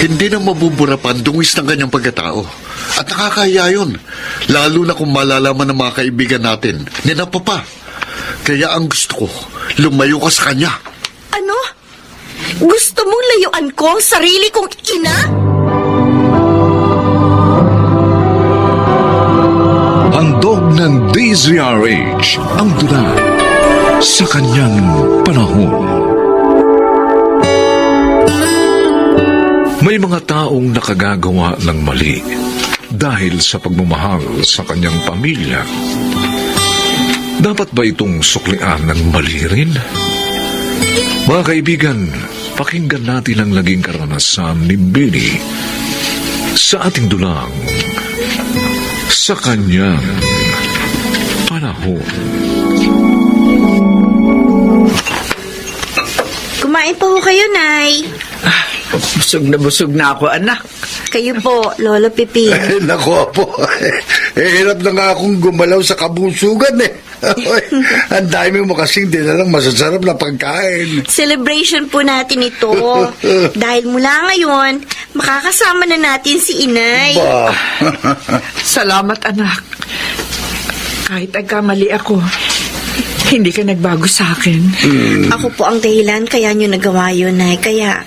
Hindi na mabubura pa ang dungis ng kanyang pagkatao. At nakakahiya yun. Lalo na kung malalaman ng mga kaibigan natin. Ninapapa. Kaya ang gusto ko, lumayo ka sa kanya. Ano? Gusto mong layuan ko ang sarili kong ina? Handog ng DZRH ang tula sa kanyang panahon. May mga taong nakagagawa ng mali dahil sa pagmamahal sa kanyang pamilya. Dapat ba itong suklian ng mali rin? Mga kaibigan, pakinggan natin ang naging karanasan ni Benny sa ating dulang sa kanyang panahon. Kumain pa ho kayo, Nay. Busog na ako, anak. Kayo po, Lolo Piping. Nako po, hirap na nga akong gumalaw sa kabusugan eh. Ang dami mo kasing dinalang masasarap na pagkain. Celebration po natin ito. Dahil mula ngayon, makakasama na natin si Inay. Ba? Salamat, anak. Kahit nagkamali ako, hindi ka nagbago sa akin. Ako po ang dahilan kaya nyo nagawa yun, Nay. Kaya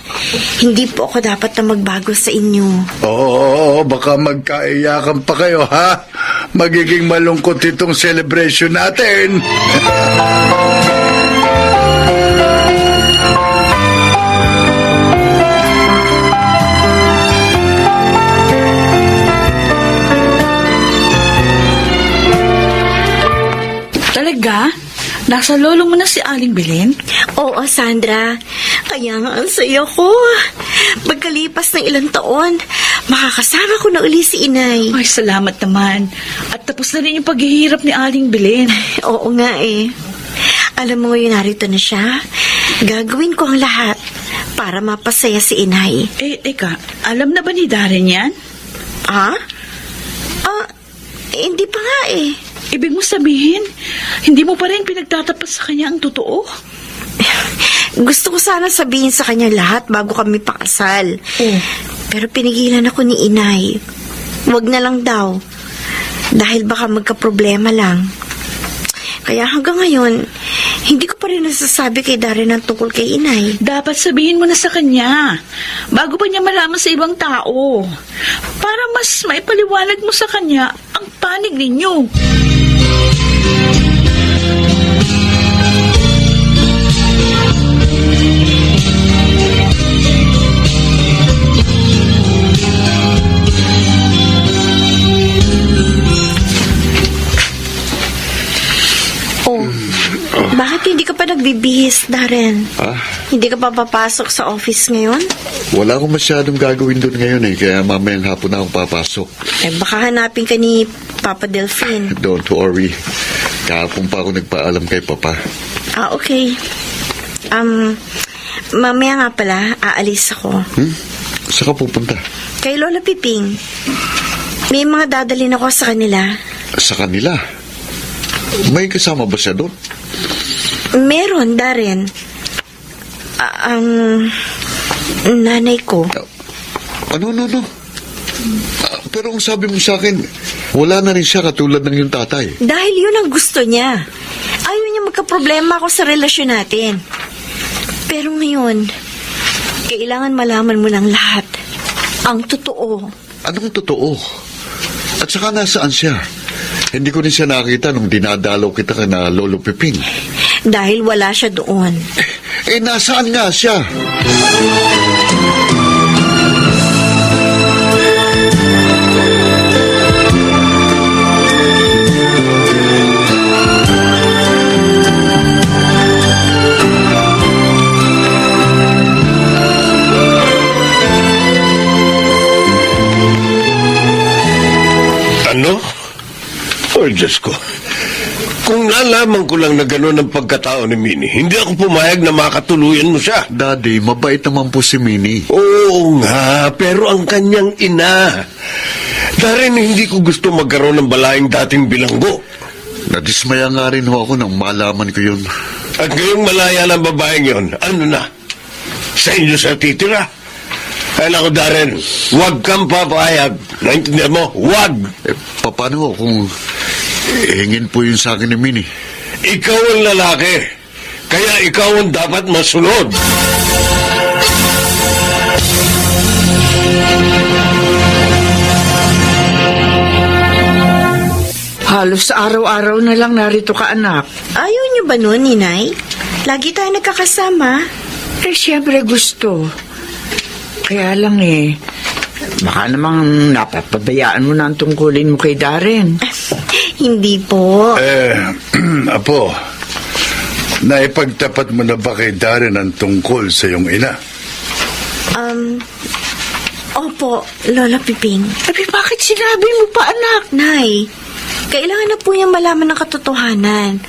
hindi po ako dapat na magbago sa inyo. Oo, baka magkaiyakan pa kayo, ha? Magiging malungkot itong celebration natin. Talaga? Nasa lolo mo na si Aling Belen? Oo, Sandra. Kaya nga ang saya ko. Pagkalipas ng ilang taon, makakasama ko na uli si Inay. Ay, salamat naman. At tapos na rin yung paghihirap ni Aling Belen. Oo nga eh. Alam mo ngayon narito na siya. Gagawin ko ang lahat para mapasaya si Inay. Teka, alam na ba ni Darren yan? Ha? Hindi pa nga eh. Ibig mo sabihin, hindi mo pa rin pinagtatapat sa kanya ang totoo? Gusto ko sana sabihin sa kanya lahat bago kami pakasal. Pero pinigilan ako ni Inay. Huwag na lang daw. Dahil baka magka-problema lang. Kaya hanggang ngayon, hindi ko pa rin nasasabi kay Darren ang tungkol kay Inay. Dapat sabihin mo na sa kanya, bago pa niya malaman sa ibang tao. Para mas maipaliwanag mo sa kanya ang panig ninyo. Bakit hindi ka pa nagbibihis, Darren? Hindi ka pa papasok sa office ngayon? Wala akong masyadong gagawin doon ngayon eh, kaya mamayang hapon na akong papasok. Baka hanapin ka ni Papa Delphine. Don't worry. Kahapon pa ako nagpaalam kay Papa. Okay. Mamaya nga pala, aalis ako. Saan ka pupunta? Kay Lola Piping. May mga dadalhin ako sa kanila. Sa kanila? May kasama ba siya doon? Meron, Darren. Ang nanay ko. Ano? Pero ang sabi mo sa akin, wala na rin siya katulad ng yung tatay. Dahil yun ang gusto niya. Ayaw niya magka-problema ako sa relasyon natin. Pero ngayon, kailangan malaman mo ng lahat. Ang totoo. Anong totoo? At saka nasaan siya? Hindi ko rin siya nakita nung dinadalaw kita ka na Lolo Piping. Dahil wala siya doon. Nasaan nga siya? Ano? Oh, Diyos ko. Kung nalaman ko lang na gano'n ang pagkatao ni Minnie, hindi ako pumayag na makatuluyan mo siya. Daddy, mabait naman po si Minnie. Oo nga, pero ang kanyang ina. Darren, hindi ko gusto magkaroon ng balaing dating bilanggo. Nadismaya nga rin ho ako nang malaman ko yun. At ngayong malaya ng babaeng yon, ano na? Sa inyo sa titira? Ay naku, Darren, huwag kang papayag. Naintindihan mo? Huwag! Paano kung hingin po yun sa akin ni Minnie? Ikaw ang lalaki. Kaya ikaw ang dapat masunod. Halos araw-araw na lang narito ka, anak. Ayaw niyo ba nun, Inay? Lagi tayo nagkakasama. Eh, siyempre gusto. Kaya lang baka namang napapabayaan mo na ang tungkulin mo kay Darren. Hindi po. Apo, naipagtapat mo na ba kay Darren ang tungkol sa iyong ina? Opo, Lola Piping. Sabi, bakit sinabi mo pa, anak? Nay, kailangan na po niya malaman ng katotohanan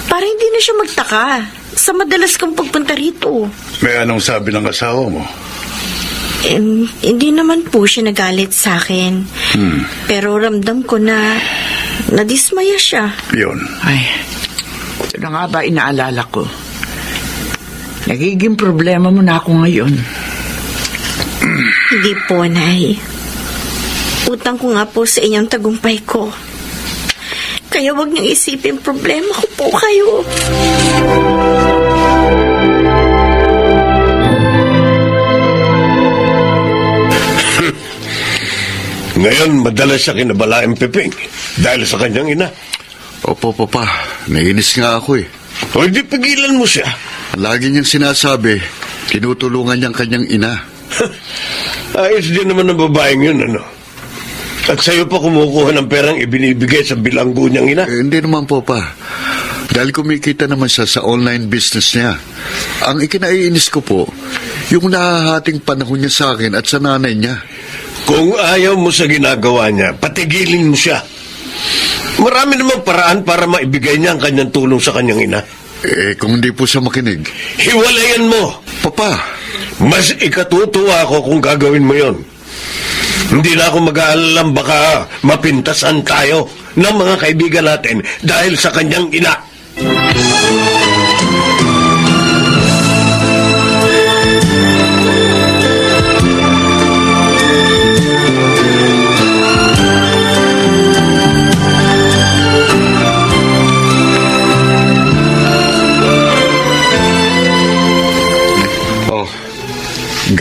para hindi na siya magtaka sa madalas kong pagpunta rito. May anong sabi ng asawa mo? Hindi naman po siya nagalit sa akin. Pero ramdam ko na nadismaya siya. Yun. Ay, ito na nga ba inaalala ko? Nagiging problema mo na ako ngayon. Hindi po, Nay. Utang ko nga po sa inyong tagumpay ko. Kaya wag niyong isipin problema ko po kayo. Ngayon, madalas siya kinabalaing Piping dahil sa kanyang ina. Opo, Papa. Nainis nga ako eh. O di pigilan mo siya. Lagi niyang sinasabi, tinutulungan niyang kanyang ina. Ayos din naman ng babaeng yun, ano? At sa'yo pa kumukuha ng perang ibinibigay sa bilanggo niyang ina. Hindi naman po, Pa. Dahil kumikita naman siya sa online business niya. Ang ikinaiinis ko po, yung nahahating panahon niya sa akin at sa nanay niya. Kung ayaw mo sa ginagawa niya, patigilin mo siya. Marami namang paraan para maibigay niya ang kanyang tulong sa kanyang ina. Kung hindi po siya makinig. Hiwalayan mo! Papa, Mas ikatutuwa ako kung gagawin mo yon. Hindi na ako mag-aalalang baka mapintasan tayo ng mga kaibigan natin dahil sa kanyang ina.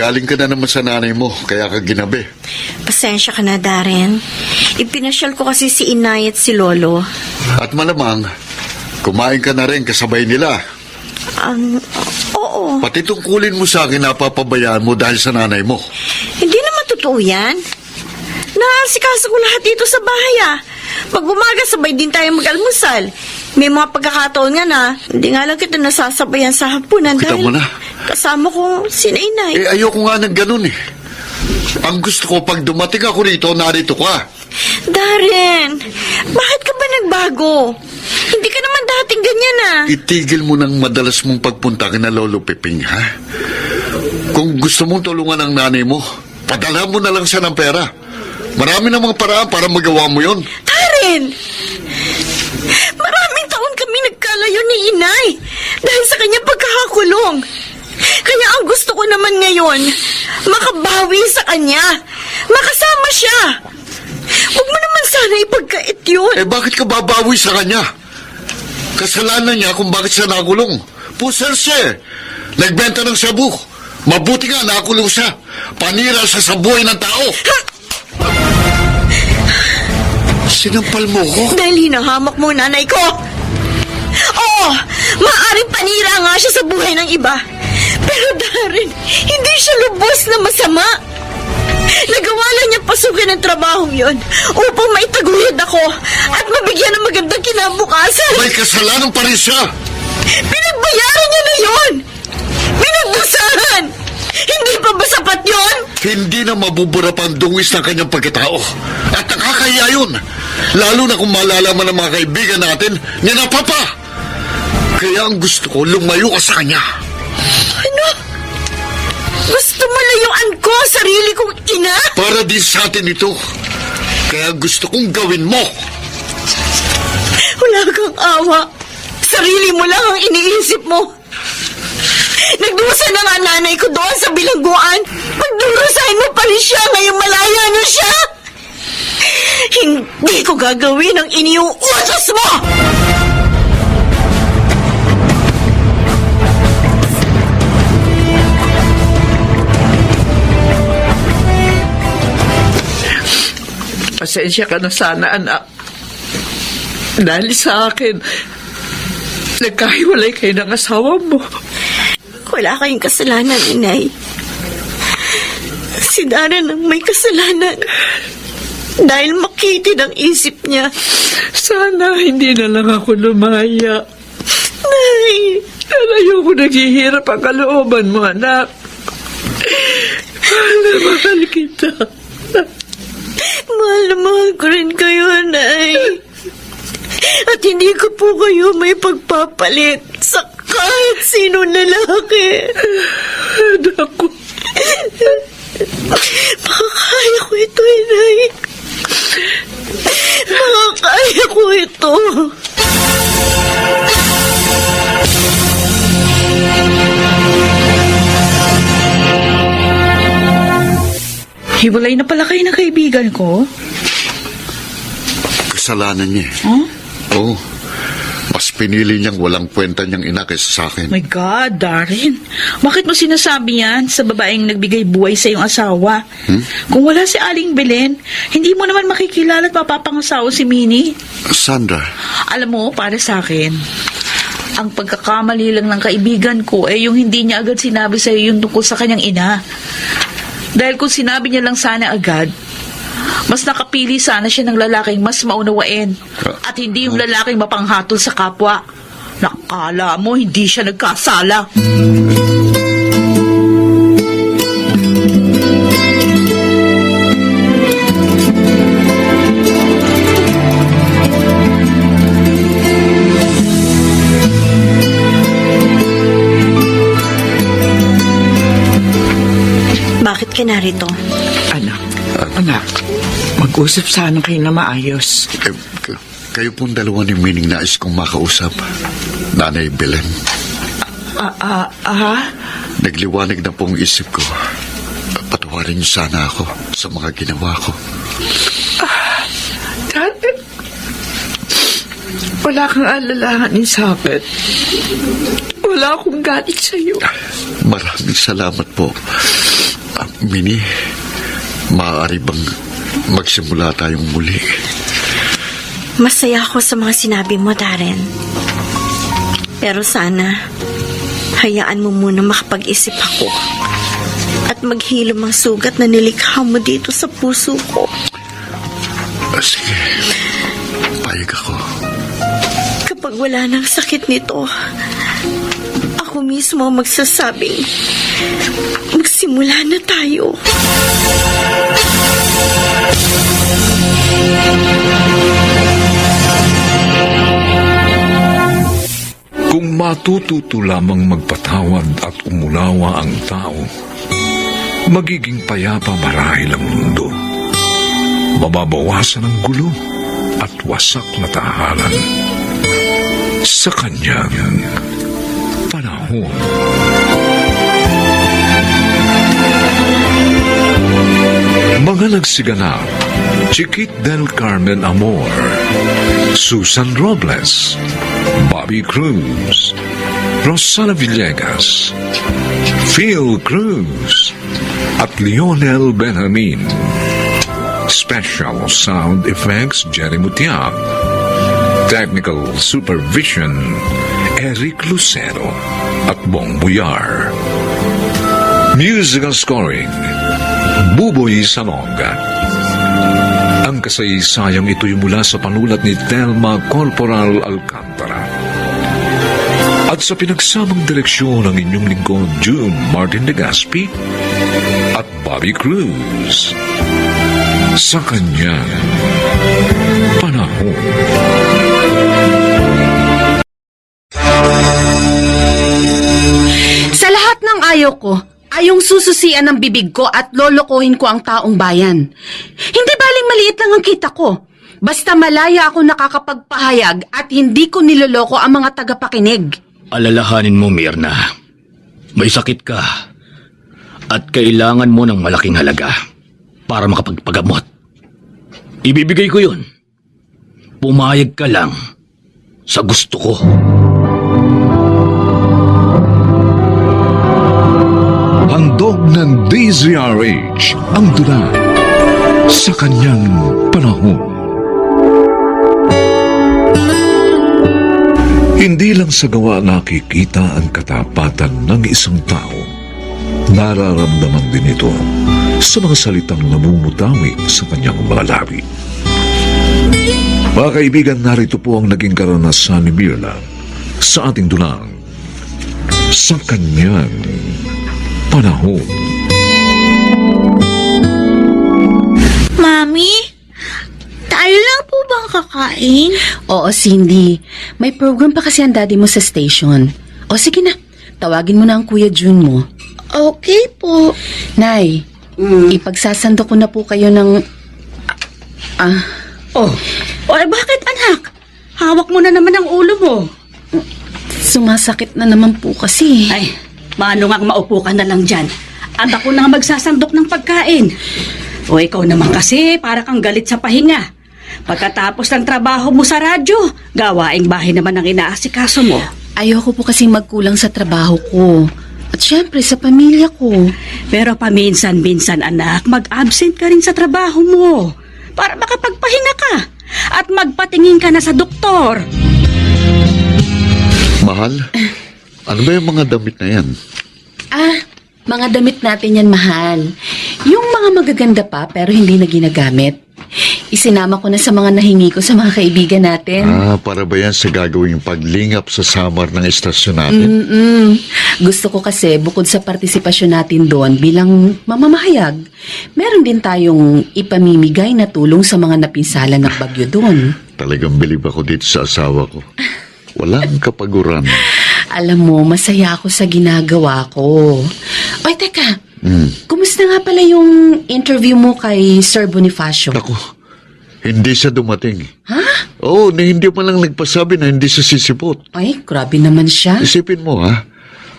galing ka na naman sa nanay mo, kaya ka ginabi. Pasensya ka na, Darren. Ipinasyal ko kasi si Inay at si Lolo. At malamang, kumain ka na rin kasabay nila. Oo. Pati tungkulin mo sa akin napapabayaan mo dahil sa nanay mo. Hindi naman totoo yan. Naasikaso ko lahat dito sa bahay, Pag bumaga, sabay din tayo mag-almusal. May mga pagkakataon nga na, hindi nga lang kita nasasabayan sa hapunan Kita dahil mo na. kasama ko si Inay. Ayoko nga ng ganun eh. Ang gusto ko, pag dumating ako rito, narito ka. Darren, bakit ka ba nagbago? Hindi ka naman dating ganyan, Itigil mo ng madalas mong pagpunta kina Lolo Piping, ha? Kung gusto mong tulungan ang nanay mo, padala mo na lang siya ng pera. Marami na mga paraan para magawa mo yon. Darren! Maraming taon kami nagkalayo ni Inay dahil sa kanyang pagkakakulong. Kaya ang gusto ko naman ngayon, makabawi sa kanya. Makasama siya. Huwag mo naman sana ipagkait yun. Bakit ka babawi sa kanya? Kasalanan niya kung bakit siya nakulong. Pusal siya eh. Nagbenta ng sabu. Mabuti nga nakulong siya. Panira siya sa buhay ng tao. Sinampal mo ko? Dahil hinahamak mo nanay ko. Oo, maaaring panira nga siya sa buhay ng iba. Pero Darren, hindi siya lubos na masama. Nagawa lang niya pasukin ang trabahong yon upang maitaguyod ako at mabigyan ng magandang kinabukasan. May kasalanan pa rin siya. Pinagbayaran niya na yon. Pinagdusahan. Hindi pa ba sapat yon? Hindi na mabubura pa ang dungis ng kanyang pagkatao. At nakakaya yun. Lalo na kung malalaman ng mga kaibigan natin, ninapa pa. Kaya ang gusto ko, lumayo ka sa kanya. Ano? Gusto mo layuan ko ang sarili kong ina? Para din sa atin ito. Kaya gusto kong gawin mo. Wala kang awa. Sarili mo lang ang iniisip mo. Nagdusa na nga nanay ko doon sa bilangguan. Pagdurusahin mo mo pa rin siya ngayong malaya na siya? Hindi ko gagawin ang iniuutos mo! Pasensya ka na sana, anak. Dahil sa akin, nagkahiwalay kayo ng asawa mo. Wala kayong kasalanan, inay. Si Darren ang may kasalanan. Dahil makitid ang isip niya. Sana hindi na lang ako lumaya. Nay, Dahil ayoko naghihirap ang kalooban mo, anak. Mahal na mahal kita. mahal na mahal ko rin kayo, Nay. At hindi ko po kayo may pagpapalit sa kahit sino lalaki. Anak ko. Makakaya ko ito, Inay. Makakaya ko ito. Hiwalay na pala kayo ng kaibigan ko? Kasalanan niya. Huh? Oo. Mas pinili niyang walang kwenta niyang ina kaysa sa akin. My God, Darren. Bakit mo sinasabi yan sa babaeng nagbigay buhay sa iyong asawa? Kung wala si Aling Belen, hindi mo naman makikilala at mapapangasawa si Minnie. Sandra, Alam mo, para sa akin, ang pagkakamali lang ng kaibigan ko ay yung hindi niya agad sinabi sa iyo yung tungkol sa kanyang ina. Dahil kung sinabi niya lang sana agad, mas nakapili sana siya ng lalaking mas maunawain at hindi yung lalaking mapanghatol sa kapwa. Nakala mo, hindi siya nagkasala. Bakit ka narito? Anak, mag-usap sana kayo na maayos. kayo pong dalawa ni Mining nais kong makausap. Nanay Belen. Nagliwanag na pong isip ko. Patawarin niyo sana ako sa mga ginawa ko. Dati, wala kang alalahanin sa akin. Wala akong galit sa'yo. Maraming salamat po. Minnie, maaari bang magsimula tayong muli? Masaya ako sa mga sinabi mo, Darren. Pero sana, hayaan mo muna makapag-isip ako at maghilom ang sugat na nilikha mo dito sa puso ko. Sige, payag ako. Kapag wala nang sakit nito, ako mismo ang magsasabing, magsimula na tayo. Kung matututo lamang magpatawad at umulawa ang tao, magiging payapa marahil ang mundo. Mababawasan ang gulo at wasak na tahanan. Sa kanyang panahon. Mga nagsiganap, Chiquit del Carmen Amor, Susan Robles, Bobby Cruz, Rosana Villegas, Phil Cruz, at Lionel Benjamin. Special Sound Effects, Jerry Mutiak. Technical Supervision, Eric Lucero at Bong Buyar. Musical Scoring, Buboy Salonga. Ang kasaysayang ito'y mula sa panulat ni Thelma Corporal Alcantara. At sa pinagsamang direksyon ng inyong lingkod, June Martin Legaspi at Bobby Cruz. Sa kanyang panahon. Sa lahat ng ayaw ko, ayong sususian ng bibig ko at lolokohin ko ang taong bayan. Hindi baling maliit lang ang kita ko. Basta malaya ako nakakapagpahayag at hindi ko niloloko ang mga tagapakinig. Alalahanin mo, Mirna. May sakit ka. at kailangan mo ng malaking halaga para makapagpagamot. Ibibigay ko yun. Pumayag ka lang sa gusto ko. Handog ng DZRH ang dula sa kanyang panahon. Hindi lang sa gawa nakikita ang katapatan ng isang tao. Nararamdaman din ito sa mga salitang namumutawi sa kanyang mga labi. Mga kaibigan, narito po ang naging karanasan ni Mirna sa ating dulang sa kanyang panahon. Mami, tayo lang po bang kakain? Oo, Cindy. May program pa kasi ang daddy mo sa station. O sige na, tawagin mo na ang Kuya Jun mo. Okay po. Nay, ipagsasando ko na po kayo ng... Bakit anak? Hawak mo na naman ang ulo mo. Sumasakit na naman po kasi. Ay, mano nga maupo ka na lang dyan. At ako na magsasandok ng pagkain. O ikaw naman kasi, para kang galit sa pahinga. Pagkatapos ng trabaho mo sa radyo, gawaing bahay naman ang inaasikaso mo. Ayoko po kasing magkulang sa trabaho ko. At syempre sa pamilya ko. Pero paminsan-minsan anak, mag-absent ka rin sa trabaho mo. Para makapagpahinga ka. At magpatingin ka na sa doktor. Mahal, ano ba yung mga damit na yan? Mga damit natin yan, mahal. Yung mga magaganda pa pero hindi na ginagamit. Isinama ko na sa mga nahingi ko sa mga kaibigan natin. Para ba yan sa gagawing paglingap sa summer ng estasyon natin? Gusto ko kasi bukod sa partisipasyon natin doon bilang mamamahayag, meron din tayong ipamimigay na tulong sa mga napinsala ng bagyo doon. Talagang bilib ako dito sa asawa ko. Walang kapaguran. Alam mo, masaya ako sa ginagawa ko. Oy, teka. Kumusta nga pala yung interview mo kay Sir Bonifacio? Ako, hindi siya dumating. Ha? Oo, na hindi pa lang nagpasabi na hindi siya sisipot. Ay, grabe naman siya. Isipin mo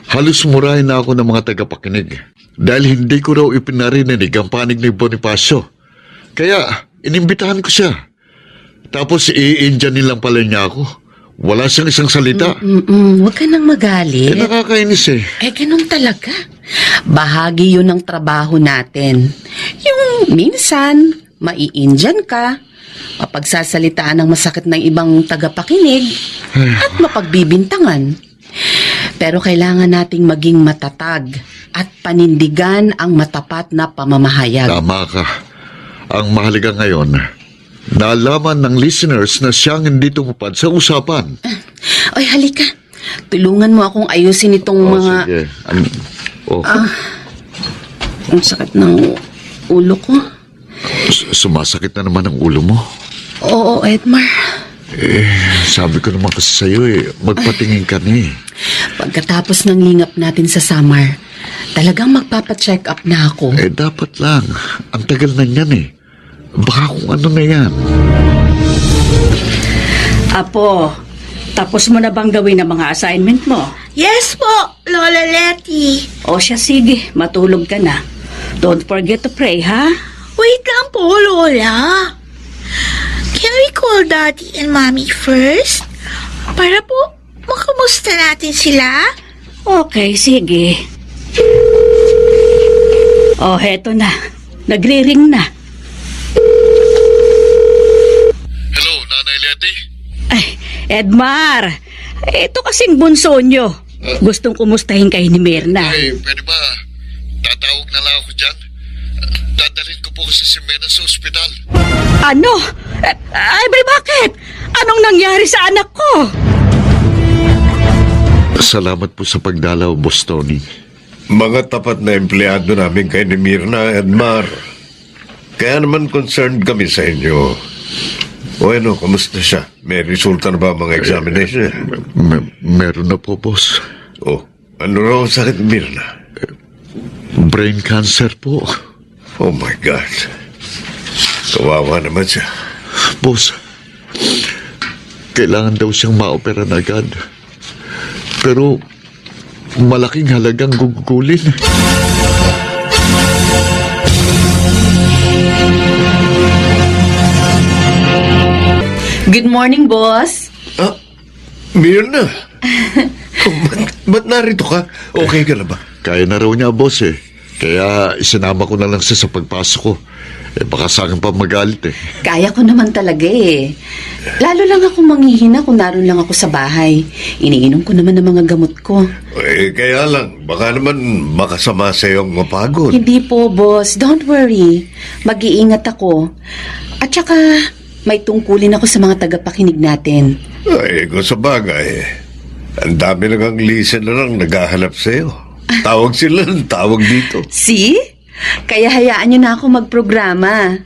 halos murahin na ako ng mga tagapakinig. Dahil hindi ko raw ipinarinig ang panig ni Bonifacio. Kaya, inimbitahan ko siya. Tapos i-Indianin lang pala niya ako. Wala siyang isang salita. Huwag ka nang magalit. Nakakainis Ganun talaga. Bahagi yun ng trabaho natin. Yung minsan, mai-Indian ka, mapagsasalitaan ng masakit ng ibang tagapakinig, at mapagbibintangan. Pero kailangan nating maging matatag at panindigan ang matapat na pamamahayag. Tama ka. Ang mahalaga ngayon, nalaman ng listeners na siyang hindi tumupad sa usapan. Oy, halika. Tulungan mo akong ayusin itong mga... Sige. Ang sakit ng ulo ko. Sumasakit na naman ang ulo mo. Oo, Edmar. Sabi ko naman kasi sa'yo magpatingin ka na Pagkatapos ng lingap natin sa Samar, talagang magpapacheck up na ako. Dapat lang. Ang tagal na yan Baka kung ano na yan. Apo, tapos mo na bang gawin ang mga assignment mo? Yes po, Lola Letty. O siya, sige, matulog ka na. Don't forget to pray, ha? Wait lang po, Lola. Can we call Daddy and Mommy first? Para po, makamusta natin sila? Okay, sige. Oh, heto na. Nagre-ring na. Hello, Nanay Letty? Ay, Edmar, ito kasing bunso nyo. Gustong kumustahin kayo ni Mirna. Pwede ba? Tatawag na lang ako dyan. Dadalhin ko po kasi si Mena sa ospital. Ano? Ay, bakit? Anong nangyari sa anak ko? Salamat po sa pagdalaw, Boss Tony. Mga tapat na empleyado namin kay ni Mirna, Edmar. Kaya naman concerned kami sa inyo. O kamusta siya? May resulta na ba mga examination? Meron na po, Boss. Ano raw ang sakit ni Mirna? Brain cancer po. Oh my God. Kawawa naman siya. Boss, kailangan daw siyang maopera na agad. Pero malaking halagang gugulin. Good morning, boss. Ah, Mirna. Ba't narito ka? Okay ka na ba? Kaya na raw niya, boss eh. Kaya isinama ko na lang siya sa pagpasok ko. Baka sa akin pa magalit eh. Kaya ko naman talaga eh. Lalo lang ako manghihina kung naroon lang ako sa bahay. Iniinom ko naman ng mga gamot ko. Kaya lang, baka naman makasama sa'yo ang mapagod. Hindi po, boss. Don't worry. Mag-iingat ako. At saka, may tungkulin ako sa mga tagapakinig natin. Kung sa bagay, ang dami lang ang listener ang naghahanap sa'yo. Tawag sila ng tawag dito. See? Kaya hayaan niyo na ako magprograma.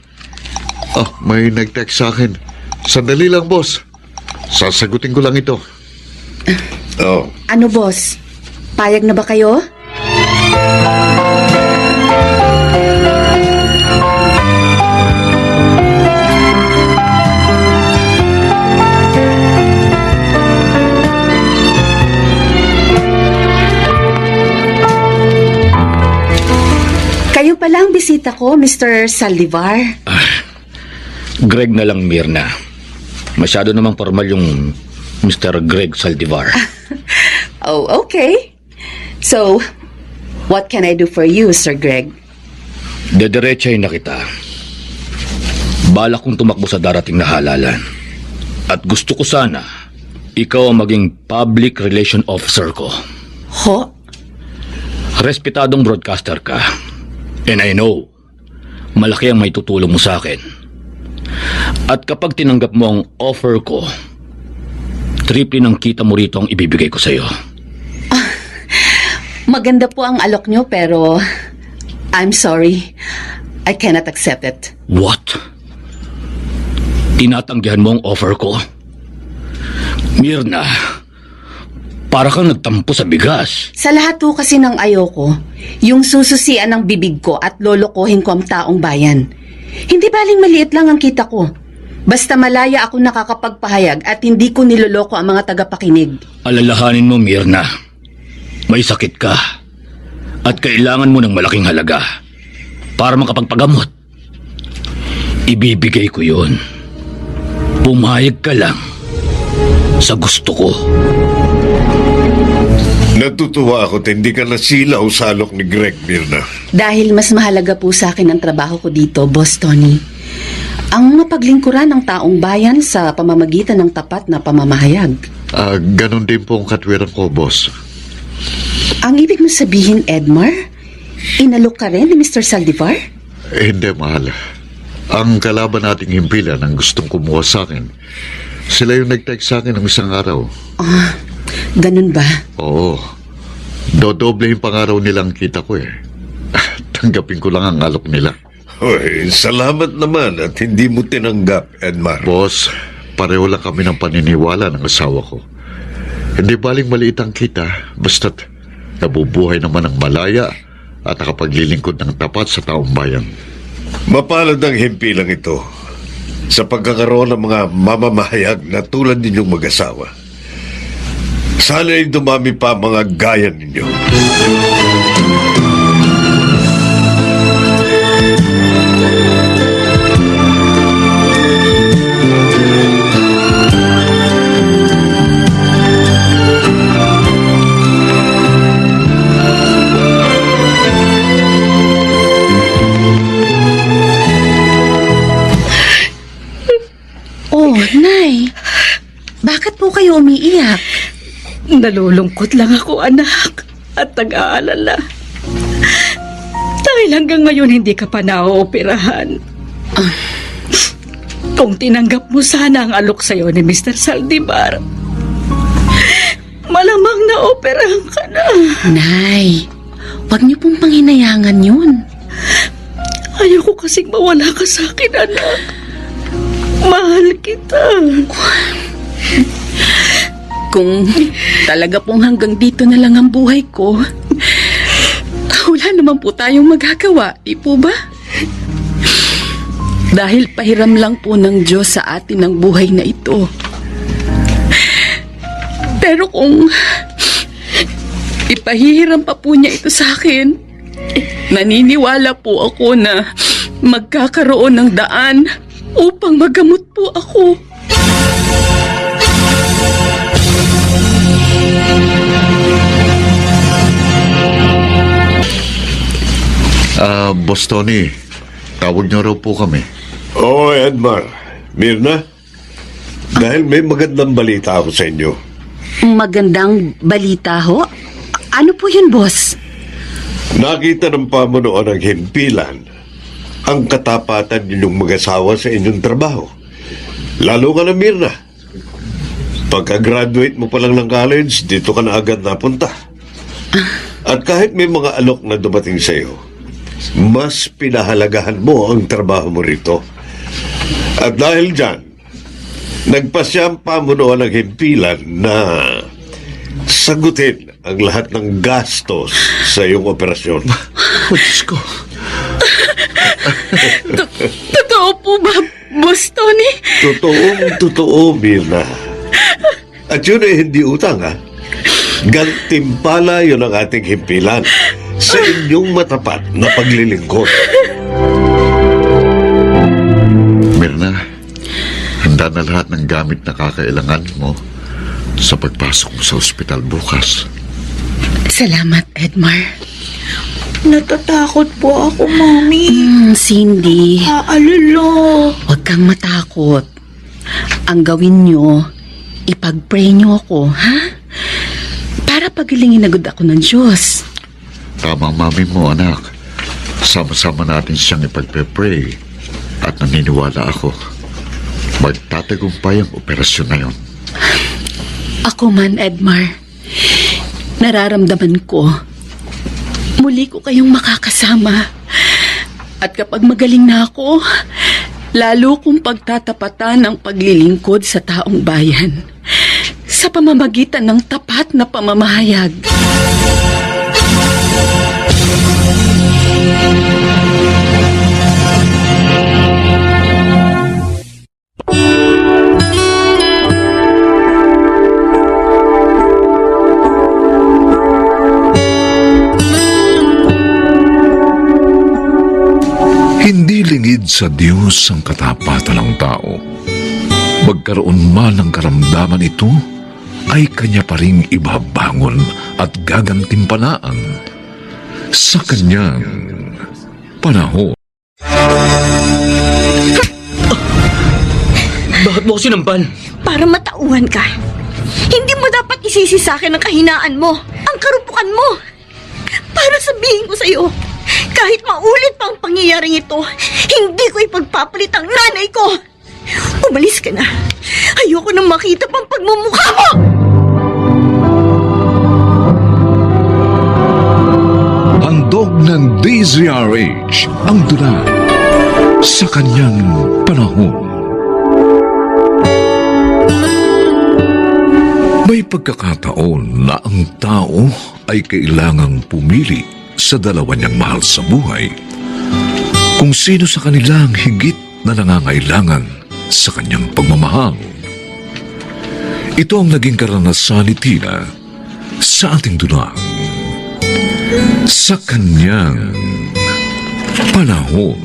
May nag-text sa akin. Sandali lang, boss. Sasagutin ko lang ito. Oh. Ano, boss? Payag na ba kayo? Kayo pala ang bisita ko, Mr. Saldivar. Greg na lang, Mirna. Masyado namang formal yung Mr. Greg Saldivar. Oh, okay. So, what can I do for you, Sir Greg? Dediretsahin na kita. Balak kong tumakbo sa darating na halalan. At gusto ko sana, ikaw ang maging public relation officer ko. Ho? Respetadong broadcaster ka. And I know, malaki ang may tutulong mo sa akin. At kapag tinanggap mo ang offer ko, triple ng kita mo rito ang ibibigay ko sa'yo. Maganda po ang alok nyo pero I'm sorry. I cannot accept it. What? Tinatanggihan mo ang offer ko? Mirna, para kang nagtampo sa bigas. Sa lahat po kasi ng ayoko, yung sususian ng bibig ko at lolokohin ko ang taong bayan. Hindi baling maliit lang ang kita ko. Basta malaya ako nakakapagpahayag at hindi ko niloloko ang mga tagapakinig. Alalahanin mo, Mirna. May sakit ka. At kailangan mo ng malaking halaga para makapagpagamot. Ibibigay ko yun. Pumayag ka lang sa gusto ko. Natutuwa ako at hindi ka nasilaw sa alok ni Greg, Mirna. Dahil mas mahalaga po sa akin ang trabaho ko dito, Boss Tony. Ang mapaglingkuran ng taong bayan sa pamamagitan ng tapat na pamamahayag. Ganon din po ang katwiran ko, boss. Ang ibig mo sabihin, Edmar? Inalok ka rin ni Mr. Saldivar? Hindi, mahal. Ang kalaban nating himpilan ang gustong kumuha sa akin. Sila yung nag-text sa akin ng isang araw. Ganun ba? Oo. Dodoblehin pang-araw nilang kita ko eh. Tanggapin ko lang ang alok nila. Hoy, salamat naman at hindi mo tinanggap, Edmar. Boss, pareho lang kami ng paniniwala ng asawa ko. Hindi baling maliit ang kita, basta't nabubuhay naman ang malaya at nakapaglilingkod ng tapat sa taong bayan. Mapalad ang himpilang ito sa pagkakaroon ng mga mamamahayag na tulad ninyong mag-asawa. Sana'y dumami pa mga gaya ninyo. Oh, Nay. Bakit po kayo umiiyak? Nalulungkot lang ako, anak, at nag-aalala. Dahil hanggang ngayon hindi ka pa naooperahan. Kung tinanggap mo sana ang alok sa'yo ni Mr. Saldivar, malamang naoperahan ka na. Nay, wag niyo pong panghinayangan yun. Ayoko kasing mawala ka sa akin, anak. Mahal kita. Kung talaga pong hanggang dito na lang ang buhay ko, wala naman po tayong magagawa, di po ba? Dahil pahiram lang po ng Diyos sa atin ang buhay na ito. Pero kung ipahihiram pa po niya ito sa akin, naniniwala po ako na magkakaroon ng daan upang magamot po ako. Boss Tony, tawag niyo raw po kami. Oo, Edmar. Mirna, dahil may magandang balita ako sa inyo. Magandang balita ho? Ano po yun, boss? Nakita ng pamunuan ng himpilan ang katapatan ninyong mag-asawa sa inyong trabaho. Lalo ka na, Mirna. Pagka-graduate mo pa lang ng college, dito ka na agad napunta. At kahit may mga alok na dumating sa iyo, mas pinahalagahan mo ang trabaho mo rito. At dahil dyan, nagpasya ang pamunuan ng himpilan na sagutin ang lahat ng gastos sa iyong operasyon. Diyos ko. Totoo po ba, Boss Tony? Totoo, Mirna. At yun ay hindi utang, ha? Gantimpala yun ang ating himpilan sa inyong matapat na paglilingkod. Mirna, handa na lahat ng gamit na kakailangan mo sa pagpasok mo sa ospital bukas. Salamat, Edmar. Natatakot po ako, Mami. Cindy, Aalala. huwag kang matakot. Ang gawin nyo, ipag-pray nyo ako, ha? Para pagilingin agad ako ng Diyos. Tama ang mami mo, anak. Sama-sama natin siyang ipagpe-pray. At naniniwala ako, magtatagumpay ang operasyon na yon. Ako man, Edmar, nararamdaman ko, muli ko kayong makakasama. At kapag magaling na ako, lalo kong pagtatapatan ang paglilingkod sa taong bayan sa pamamagitan ng tapat na pamamahayag. Hindi lingid sa Diyos ang katapatan ng tao. Magkaroon man ng karamdaman ito, ay Kanya pa ring ibabangon at gagantimpalaan sa Kanyang panahon. Bakit mo ko sinampan? Para matauhan ka. Hindi mo dapat isisi sa akin ang kahinaan mo, ang karupukan mo. Para sabihin ko sa'yo, kahit maulit pa ang pangyayaring ito, hindi ko ipagpapalit ang nanay ko. Umalis ka na. Ayoko nang makita pang pagmumukha mo! Handog ng DZRH ang dula sa kanyang panahon. May pagkakataon na ang tao ay kailangang pumili sa dalawa niyang mahal sa buhay kung sino sa kanila ang higit na nangangailangan sa kanyang pagmamahal. Ito ang naging karanasan ni Tina sa ating dunang sa kanyang panahon.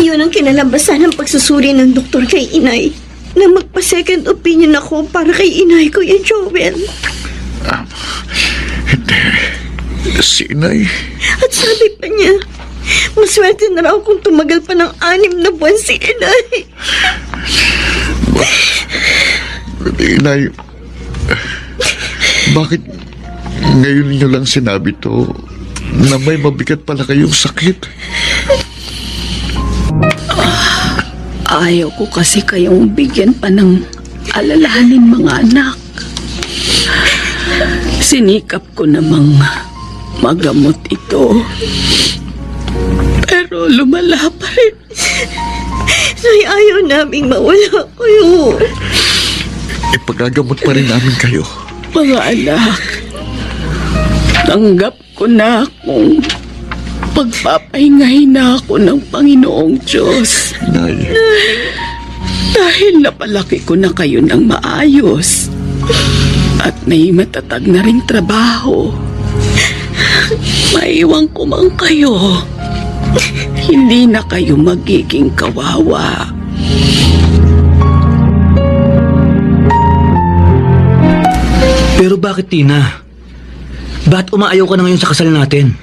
Iyon ang kinalabasan ng pagsusuri ng doktor kay inay na magpa-second opinion ako para kay inay, Kuya Joel. Hindi. Si Inay. At sabi pa niya, maswerte na raw kung tumagal pa ng 6 na buwan si inay. Inay, bakit ngayon niyo lang sinabi to na may mabigat pala kayong sakit? Ayaw ko kasi kayong bigyan pa ng alalahanin, mga anak. Sinikap ko namang magamot ito. Pero lumala pa rin. Nay, ayaw naming mawala kayo. Ipagagamot pa rin namin kayo. Mga anak, tanggap ko na kung pagpapahingahin na ako ng Panginoong Diyos. Nay. Dahil napalaki ko na kayo ng maayos at may matatag na ring trabaho. Maiwan ko man kayo. Hindi na kayo magiging kawawa. Pero bakit, Tina? Ba't umaayaw ka na ngayon sa kasal natin?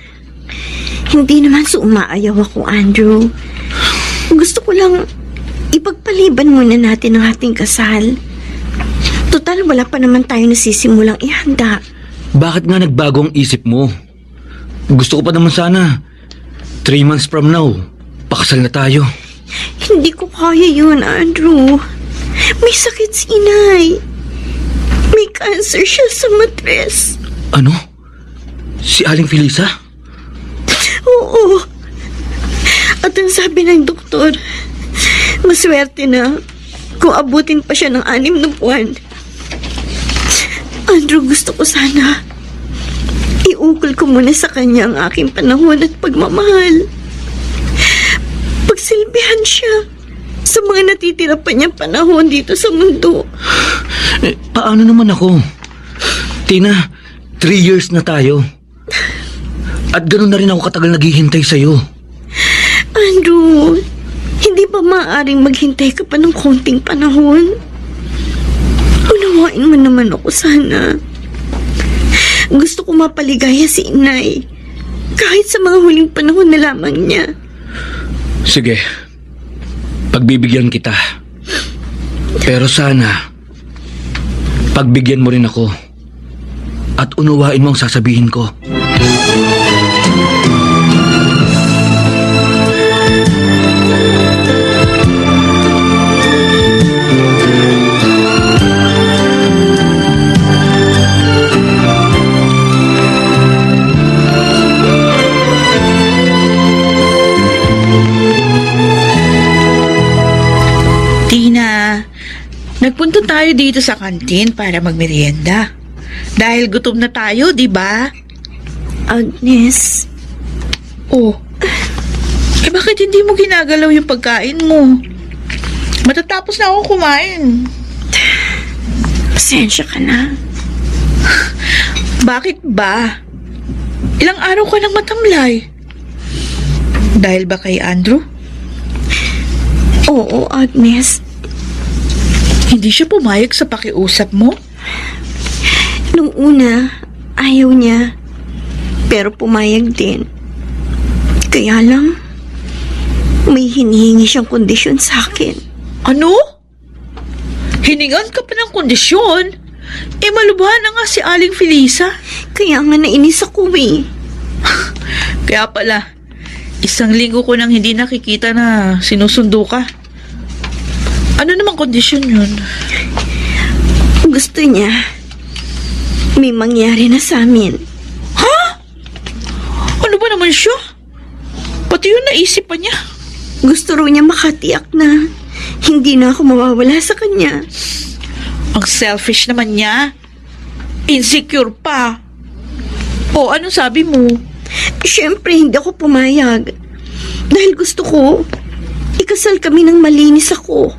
Hindi naman sa umaayaw ako, Andrew. Gusto ko lang ipagpaliban muna natin ang ating kasal. Total, wala pa naman tayo nasisimulang ihanda. Bakit nga nagbago ang isip mo? Gusto ko pa naman sana 3 months from now, pakasal na tayo. Hindi ko kaya yun, Andrew. May sakit si inay. May cancer siya sa matres. Ano? Si Aling Felisa? Oo. At ang sabi ng doktor, maswerte na kung abutin pa siya ng 6 na buwan. Andrew, gusto ko sana iukol ko muna sa kanya ang aking panahon at pagmamahal. Pagsilbihan siya sa mga natitira pa niyang panahon dito sa mundo. Paano naman ako? Tina, 3 years na tayo. At ganoon na rin ako katagal naghihintay sa'yo. Andrew, hindi ba maaaring maghintay ka pa ng konting panahon? Unawain mo naman ako sana. Gusto ko mapaligaya si inay. Kahit sa mga huling panahon na lamang niya. Sige, pagbibigyan kita. Pero sana, pagbigyan mo rin ako. At unawain mo ang sasabihin ko. Tina, nagpunta tayo dito sa kantin para magmerienda. Dahil gutom na tayo, di ba? Agnes, Oh, bakit hindi mo ginagalaw yung pagkain mo? Matatapos na ako kumain. pasensya ka na. Bakit ba? Ilang araw ka nang matamlay? Dahil ba kay Andrew? Oo, Agnes. Hindi siya pumayag sa pakiusap mo? Nung una, ayaw niya. Pero pumayag din. Kaya lang, may hinihingi siyang kondisyon sa akin. Ano? Hiningan ka pa ng kondisyon? Malubahan na nga si Aling Felisa. Kaya nga nainis ako eh. Kaya pala, 1 linggo ko nang hindi nakikita na sinusundo ka. Ano namang kondisyon yun? Gusto niya, may mangyari na sa amin. Ha? Ano ba naman siya? Pati yun naisip pa niya. Gusto raw niya makatiyak na hindi na ako mawawala sa kanya. Ang selfish naman niya. Insecure pa. O, anong sabi mo? Siyempre, hindi ako pumayag. Dahil gusto ko, ikasal kami ng malinis ako.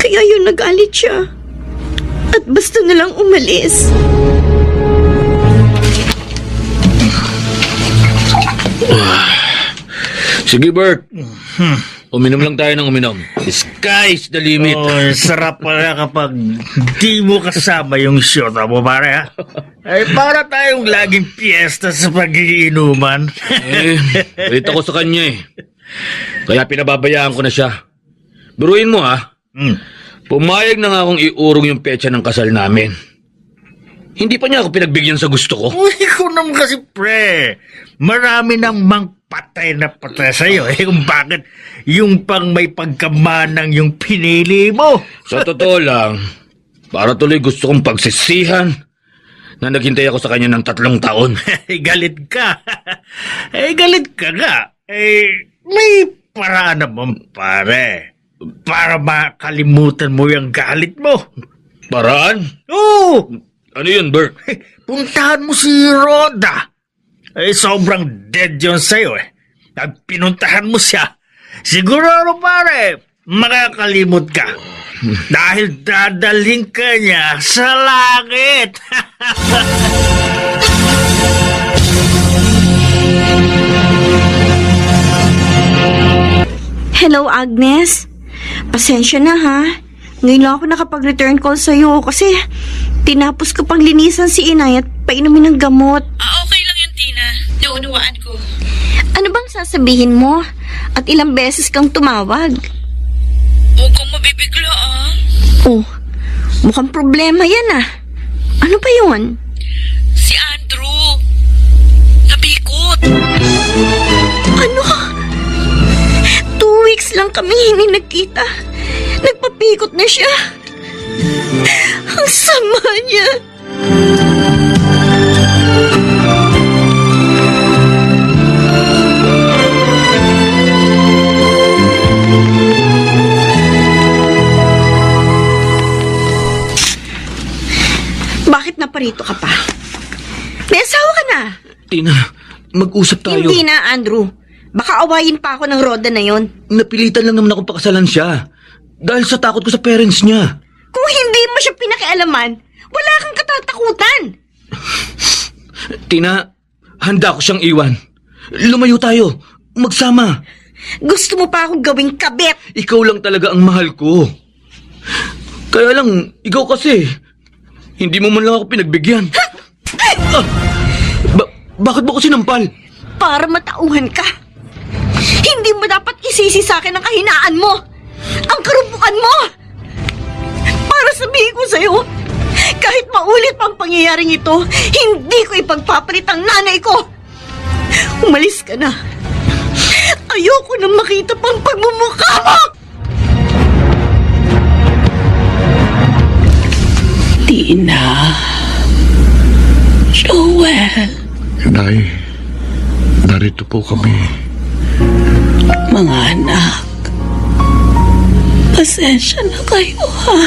Kaya yun nagalit siya. At basta na lang umalis. Sige, Bert. Uminom lang tayo ng uminom. Sky's the limit. Oh, sarap pala kapag di mo kasama yung syota mo, pare, ha? Ay, para tayong laging piyesta sa pag-iinuman. Balita ko sa kanya eh. Kaya pinababayaan ko na siya. Biruin mo ha. Pumayag na nga akong iurong yung petsa ng kasal namin. Hindi pa niya ako pinagbigyan sa gusto ko. Uy, ko naman kasi, pre. Marami nang patay na patay sa'yo, kung bakit yung pang may pagkamanang yung pinili mo. Sa totoo lang, para tuloy gusto kong pagsisihan na naghintay ako sa kanya ng 3 taon. Galit ka. Galit ka nga. May paraan naman, pare. Para makalimutan mo yung galit mo. Paraan? Oo. Ano yun, Bert? Puntahan mo si Rhoda. Sobrang dead yun sa'yo eh. At pinuntahan mo siya. Siguro pare, makakalimot ka. Dahil dadalhin ka niya sa langit. Hello, Agnes. Pasensya na, ha? Ngayon lang ako nakapag-return call sa'yo kasi tinapos ko pang linisan si Inay at painumin ng gamot. Okay lang yan, Tina. Naunawaan ko. Ano bang sasabihin mo? At ilang beses kang tumawag? Huwag kang mabibigla, ah. Oh, mukhang problema yan, ah. Ano ba yun? Si Andrew. Napikot. Ano? 2 weeks lang kami hindi nagkita. Nagpapikot na siya. Ang sama niya. Bakit naparito ka pa? May asawa ka na. Tina, mag-usap tayo. Hindi na, Andrew. Baka awayin pa ako ng Roda na yon. Napilitan lang naman ako pakasalan siya. Dahil sa takot ko sa parents niya. Kung hindi mo siya pinakialaman, wala kang katatakutan. Tina, handa ko siyang iwan. Lumayo tayo. Magsama. Gusto mo pa akong gawing kabit. Ikaw lang talaga ang mahal ko. Kaya lang, ikaw kasi, hindi mo man lang ako pinagbigyan. Bakit mo ko sinampal? Para matauhan ka. Hindi mo dapat isisi sa akin ang kahinaan mo. Ang karumpukan mo. Para sabihin ko sa'yo, kahit maulit pang pangyayaring ito, hindi ko ipagpapalit ang nanay ko. Umalis ka na. Ayoko nang makita pang pagmumukha mo. Tina. Joel. Inay, narito po kami. Mga anak. Pasensya na kayo, ha?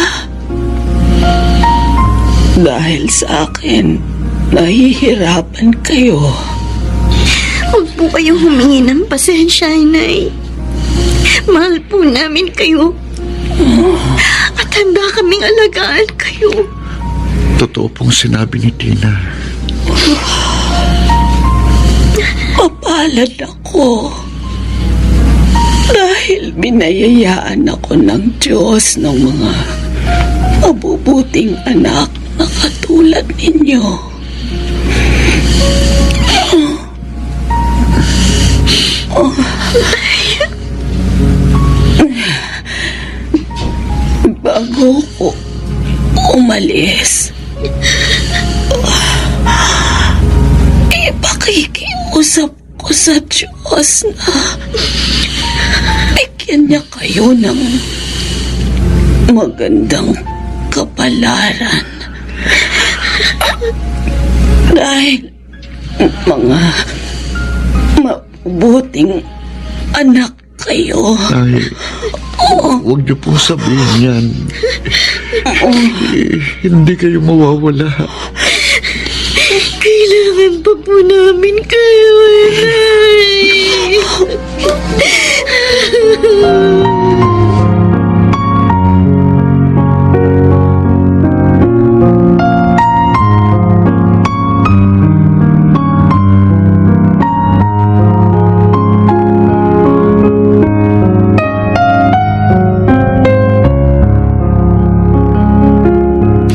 Dahil sa akin, nahihirapan kayo. Huwag po kayong humingi ng pasensya, Inay. Mahal po namin kayo. At handa kaming alagaan kayo. Totoo pong sinabi ni Tina. Mapalad ako. Dahil binayayaan ako ng Diyos ng mga mabubuting anak na katulad ninyo. Bago ko umalis, ipakikiusap ko sa Diyos na bigyan niya kayo ng magandang kapalaran. Dahil mga mabubuting anak kayo. Ay, huwag niyo po sabihin yan. Hindi kayo mawawala. Kailangan pa po namin kayo, Inay.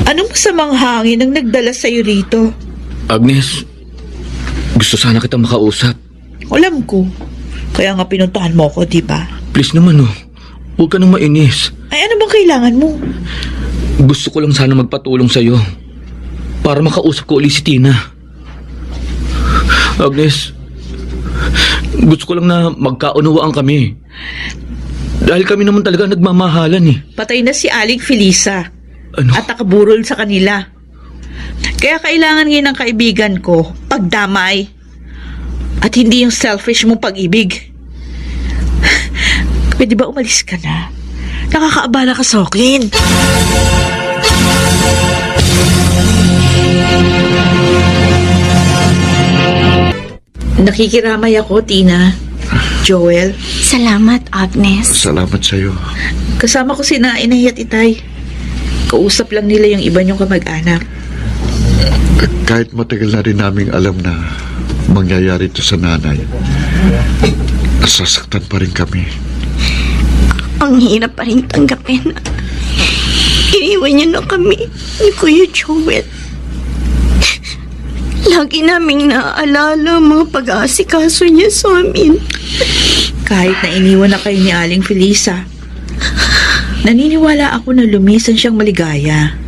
Anong masamang hangin ang nagdala sa'yo rito? Agnes, gusto sana kitang makausap. Alam ko. Kaya nga pinuntahan mo ko, di ba? Please naman, huwag ka nang mainis. Ay, ano bang kailangan mo? Gusto ko lang sana magpatulong sa'yo para makausap ko ulit si Tina. Agnes, gusto ko lang na magkaunawaan kami. Dahil kami naman talaga nagmamahalan eh. Patay na si Aling Felisa. Ano? At nakaburol sa kanila. Kaya kailangan ngayon ng kaibigan ko pagdamay. At hindi yung selfish mong pag-ibig. Pwede ba umalis ka na? Nakakaabala ka sa akin. Nakikiramay ako, Tina. Joel. Salamat, Agnes. Salamat sa'yo. Kasama ko si Inay at Itay. Kausap lang nila yung iba niyong kamag-anak. Kahit matagal na rin naming alam na mangyayari ito sa nanay, nasasaktan pa rin kami. Ang hirap pa rin tanggapin. Iniwan niya na kami ni Kuya Joel. Lagi naming naaalala ang mga pag-aasikaso niya sa amin. Kahit na iniwan na kayo ni Aling Felisa, naniniwala ako na lumisan siyang maligaya.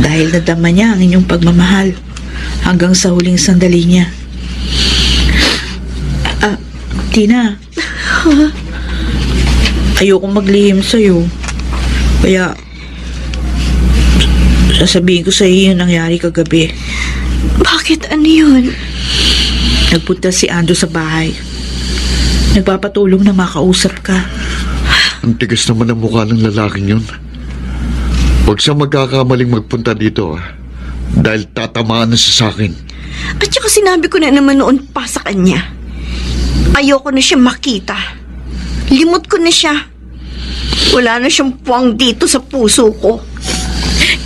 Dahil nadama niya ang inyong pagmamahal hanggang sa huling sandali niya. Tina, ayokong maglihim sa'yo. Kaya, sasabihin ko sa'yo yung nangyari kagabi. Bakit? Ano yun? Nagpunta si Ando sa bahay. Nagpapatulong na makausap ka. Ang tigas naman ang mukha ng lalaking yun. Huwag siya magkakamaling magpunta dito, dahil tatamaan na siya sa akin. At saka sinabi ko na naman noon pa sa kanya. Ayoko na siya makita. Limot ko na siya. Wala na siyang puwang dito sa puso ko.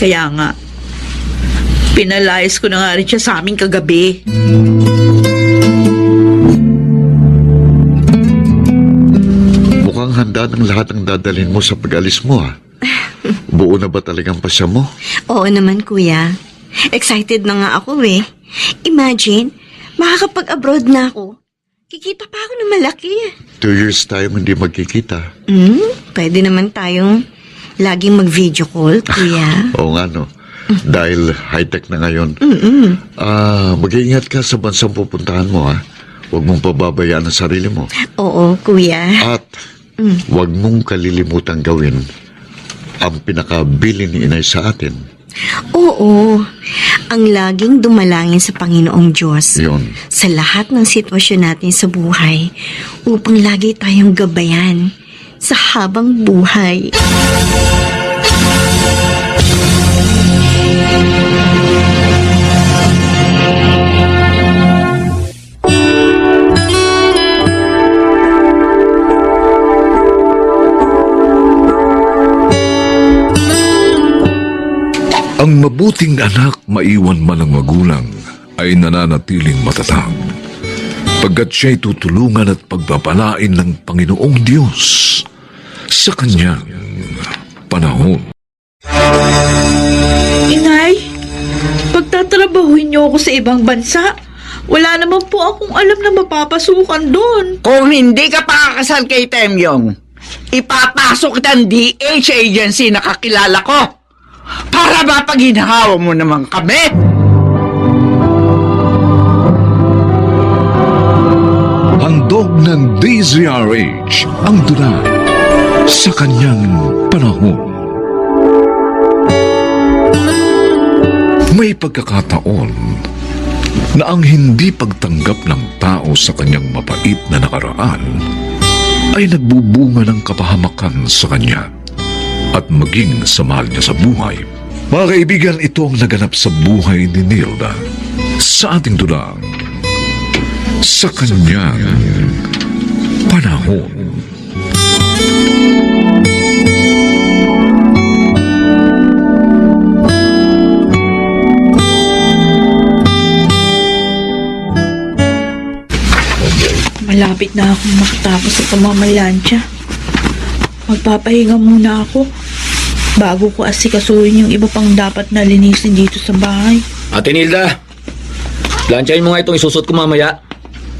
Kaya nga, pinalayas ko na nga rin siya sa amin kagabi. Mukhang handa ng lahat ang dadalhin mo sa pag-alis mo, Buo na ba talagang pasya mo? Oo naman, kuya. Excited na nga ako eh. Imagine, makakapag-abroad na ako. Kikita pa ako ng malaki. 2 years tayong hindi magkikita. Pwede naman tayong laging mag-video call, kuya. Oo nga, no? Dahil high-tech na ngayon. Mag-iingat ka sa bansang pupuntahan mo, Huwag mong pababayaan ang sarili mo. Oo, kuya. At huwag mong kalilimutang gawin ang pinakabili ni Inay sa atin. Oo, ang laging dumalangin sa Panginoong Diyos Yun. sa lahat ng sitwasyon natin sa buhay upang lagi tayong gabayan sa habang buhay. Ang mabuting anak maiwan man ang magulang ay nananatiling matatag pagkat siya'y tutulungan at pagpapalain ng Panginoong Diyos sa kanyang panahon. Inay, pagtatrabahuin niyo ako sa ibang bansa, wala naman po akong alam na mapapasukan doon. Kung hindi ka pakakasal kay Temyong, ipapasok kita ng DH agency na kakilala ko para mapaghinhawa mo naman kami. Handog ng DZRH ang tula sa kanyang panahon. May pagkakataon na ang hindi pagtanggap ng tao sa kanyang mapait na nakaraan ay nagbubunga ng kapahamakan sa kanya at maging sa mahal niya sa buhay. Mga kaibigan, ito ang naganap sa buhay ni Nilda sa ating dulang sa kanyang panahon. Malapit na akong makatapos sa pamamalansya. Magpapahinga muna ako bago ko asikasuhin yung iba pang dapat na linisin dito sa bahay. Ate Nilda, lansyahin mo nga itong isusot ko mamaya.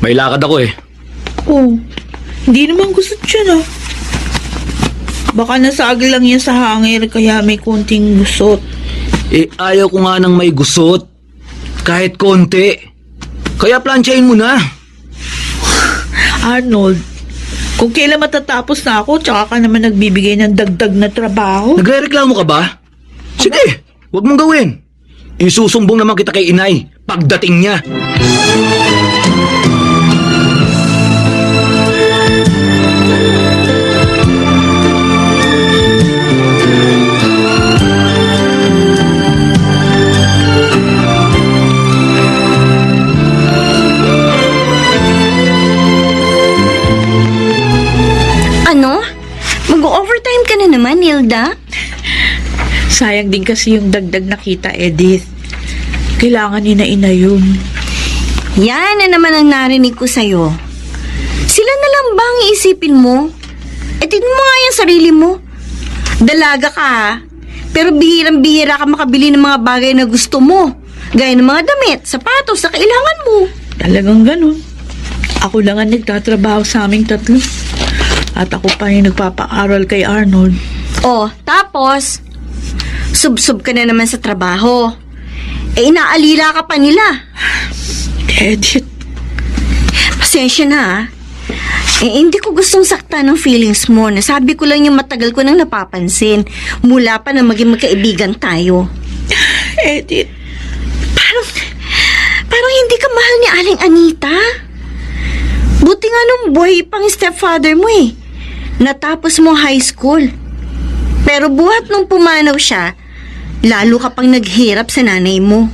May lakad ako eh. Oh, hindi naman gusto siya Baka nasagi lang yan sa hangir kaya may konting gusot. Eh, ayaw ko nga ng may gusot. Kahit konti. Kaya plansyahin mo na. Arnold, kung kailan matatapos na ako, tsaka ka naman nagbibigay ng dagdag na trabaho. Nagre-reklamo ka ba? Sige, huwag mong gawin. Isusumbong naman kita kay Inay pagdating niya. Ano? Mag-overtime ka na naman, Nilda? Sayang din kasi yung dagdag na kita, Edith. Kailangan ni na ina yun. Yan na naman ang narinig ko sa'yo. Sila na lang ba ang iisipin mo? tignan mo nga yung sarili mo. Dalaga ka ha. Pero bihirang-bihira ka makabili ng mga bagay na gusto mo. Gaya ng mga damit, sapatos na kailangan mo. Talagang ganun. Ako lang ang nagtatrabaho sa aming tatlo. At ako pa yung nagpapaaral kay Arnold. Oh, tapos, sub-sub ka na naman sa trabaho. Inaalila ka pa nila. Edith, Pasensya na ha. Hindi ko gustong sakta ng feelings mo. Nasabi ko lang yung matagal ko nang napapansin. Mula pa na maging magkaibigan tayo. Edith, Parang hindi ka mahal ni Aling Anita. Buti nga nung boy pang stepfather mo eh. Natapos mo high school. Pero buhat nung pumanaw siya, lalo ka pang naghirap sa nanay mo.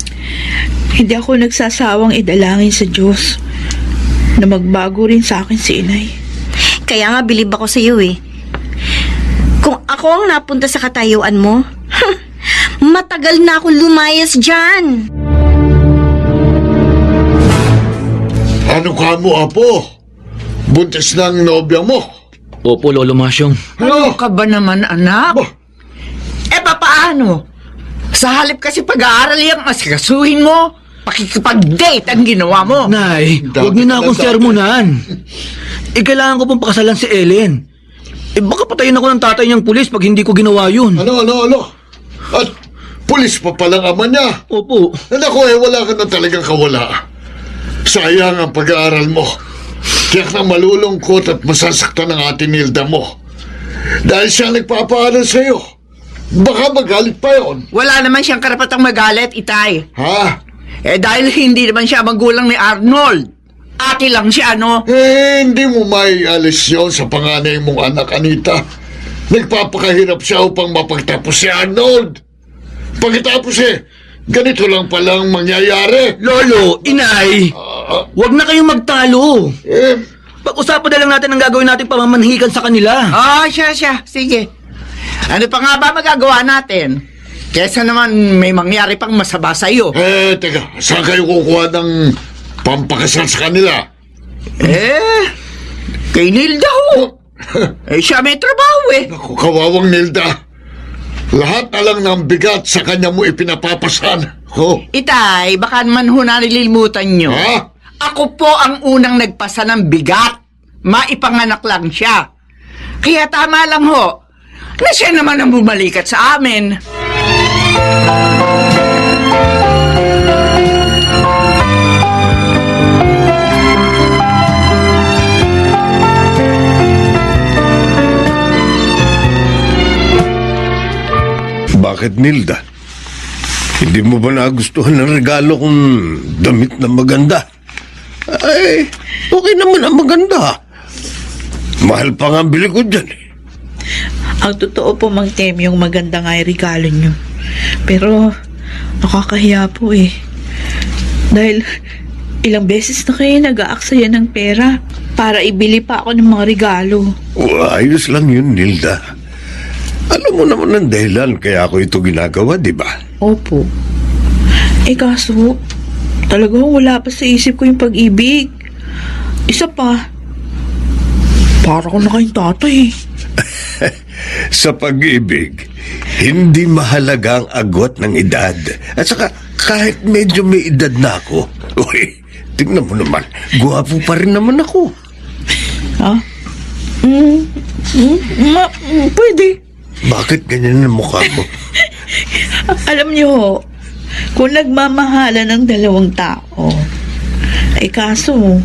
hindi ako nagsasawang idalangin sa Diyos na magbago rin sa akin si Inay. Kaya nga bilib ako sa iyo eh. Kung ako ang napunta sa katayuan mo, matagal na akong lumayas dyan. Ano ka mo, Apo? Buntis na ang nobya mo. Opo, Lolo Masyong. Ano ka ba naman, anak? Bah. Papaano? Sa halip kasi pag-aaral yung asikasuhin mo, pakikipag-date ang ginawa mo. Nay, huwag niyo na akong sermonan. Kailangan ko pong pakasalan si Ellen. Baka patayin ako ng tatay niyang pulis pag hindi ko ginawa yun. Ano? At pulis pa palang ama niya. Opo. Naku, wala ka na talagang kawala. Sayang ang pag-aaral mo. Tiyak na malulungkot at masasaktan ang ate Nilda mo. Dahil siya nagpapaaral sa'yo. Baka magalit pa yon. Wala naman siyang karapatang magalit, Itay. Ha? Dahil hindi naman siya magulang ni Arnold. Ate lang siya, no? Hindi mo may alis yun sa panganay mong anak, Anita. Nagpapakahirap siya upang mapagtapos si Arnold. Pagkatapos ganito lang palang mangyayari. Lolo, Inay, huwag na kayong magtalo. Eh, Pag-usapan na lang natin ang gagawin nating pamamanhikan sa kanila. Siya. Sige. Ano pa nga ba magagawa natin? Kesa naman may mangyari pang masama sa'yo. teka, saan kayo kukuha ng pampakasal sa kanila? Kay Nilda ho. Siya may trabaho eh. Naku, kawawang Nilda. Lahat na lang ng bigat sa kanya mo ipinapapasan. Itay, baka naman ho na nililimutan nyo. Ha? Ako po ang unang nagpasa ng bigat. Maipanganak lang siya. Kaya tama lang ho, na siya naman ang bumalikat sa amin. Bakit, Nilda? Hindi mo ba nagustuhan ng regalo kong damit na maganda? Ay, okay naman ang maganda. Mahal pa nga ang bili ko dyan. Ang totoo po, Mang Tem, yung maganda nga yung regalo nyo. Pero, nakakahiya po eh. Dahil, ilang beses na kayo nag-aaksaya ng pera para ibili pa ako ng mga regalo. Ayos lang yun, Nilda. Alam mo naman ang dahilan kaya ako ito ginagawa, di ba? Opo. Kaso, talagang wala pa sa isip ko yung pag-ibig. Isa pa, para ko na kayong tatay. Sa pag-ibig, hindi mahalaga ang agwat ng edad. At saka, kahit medyo may edad na ako, uy, tingnan mo naman, guwapo pa rin naman ako. Ha? Pwede. Bakit ganyan ang mukha mo? Alam niyo, kung nagmamahalan ng dalawang tao, kaso,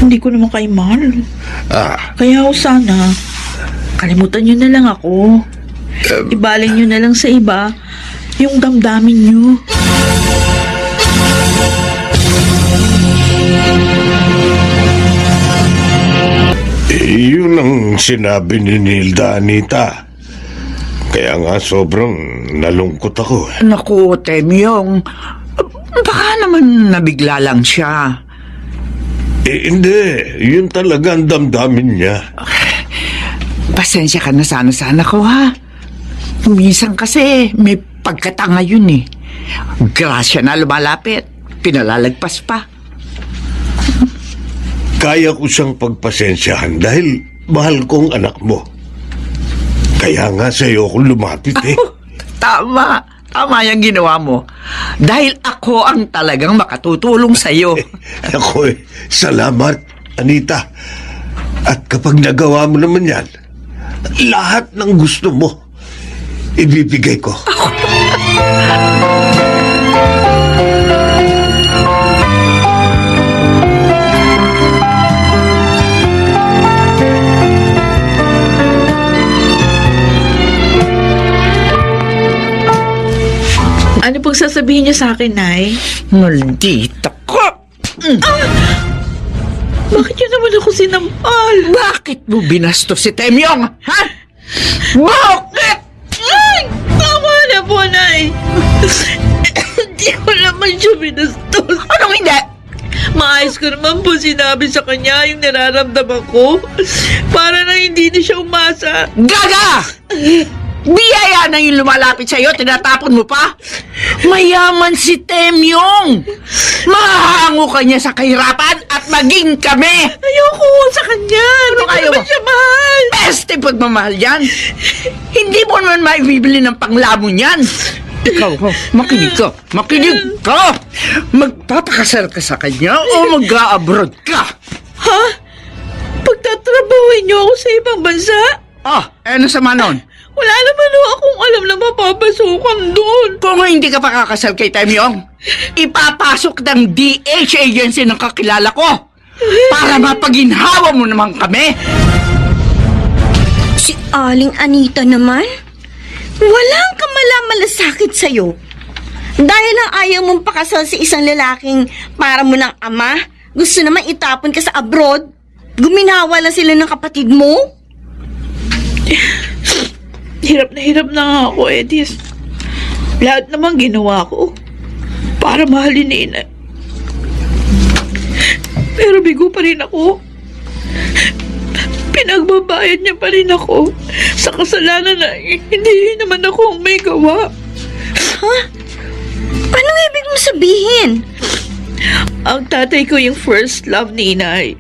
hindi ko naman kayo mahal. Kaya ako sana, kalimutan niyo na lang ako. Ibalin niyo na lang sa iba yung damdamin niyo. Yun ang sinabi ni Nilda, Anita. Kaya nga sobrang nalungkot ako. Naku, Temyong, baka naman nabigla lang siya. Hindi. Yun talaga ang damdamin niya. Pasensya ka na sana ko, ha? Minsan kasi may pagkatanga yun eh. Grasya na lumalapit, pinalalagpas pa. Kaya ko siyang pagpasensyahan dahil mahal kong anak mo. Kaya nga sa'yo ako lumapit eh. Tama. Tama yung ginawa mo. Dahil ako ang talagang makatutulong sa'yo. Ako salamat, Anita. At kapag nagawa mo naman yan, lahat ng gusto mo, ibibigay ko. Ano pong sasabihin niyo sa akin, Nay? Maldita ko! Bakit niyo naman ako sinampal? Bakit mo binastos si Temyong? Ha? Bakit? Ay! Tama na po, Nay! Hindi ko naman siya binastos. Anong hindi? Maayos ko naman po sinabi sa kanya yung nararamdaman ko. Para na hindi na siya umasa. Gaga! Biyaya na yung lumalapit sa'yo, tinatapon mo pa? Mayaman si Temyong! Mahahango ka niya sa kahirapan at maging kami! Ayoko sa kanya. Hindi ko ayaw naman mo? siya mahal. Beste pagmamahal yan! Hindi mo naman maibibili ng panglamon yan! Ikaw, makinig ka! Magpapakasal ka sa kanya o mag-a-abroad ka? Ha? Pagtatrabahuin niyo ako sa ibang bansa? Ano sa manon? Wala naman ho akong alam na mapapasukan doon. Kung hindi ka pakakasal kay Temyong, ipapasok ng DH agency ng kakilala ko para mapaginhawa mo naman kami. Si Aling Anita naman? Walang kamala-malasakit sa'yo. Dahil lang ayaw mong pakasal sa isang lalaking para mo ng ama, gusto naman itapon ka sa abroad? Guminawa lang sila ng kapatid mo? Hirap na nga ako, Edis. Lahat naman ginawa ko para mahalin ni Inay. Pero bigo pa rin ako. Pinagbabayad niya pa rin ako sa kasalanan na hindi naman ako ang may gawa. Ha? Anong ibig mo sabihin? Ang tatay ko yung first love ni Inay.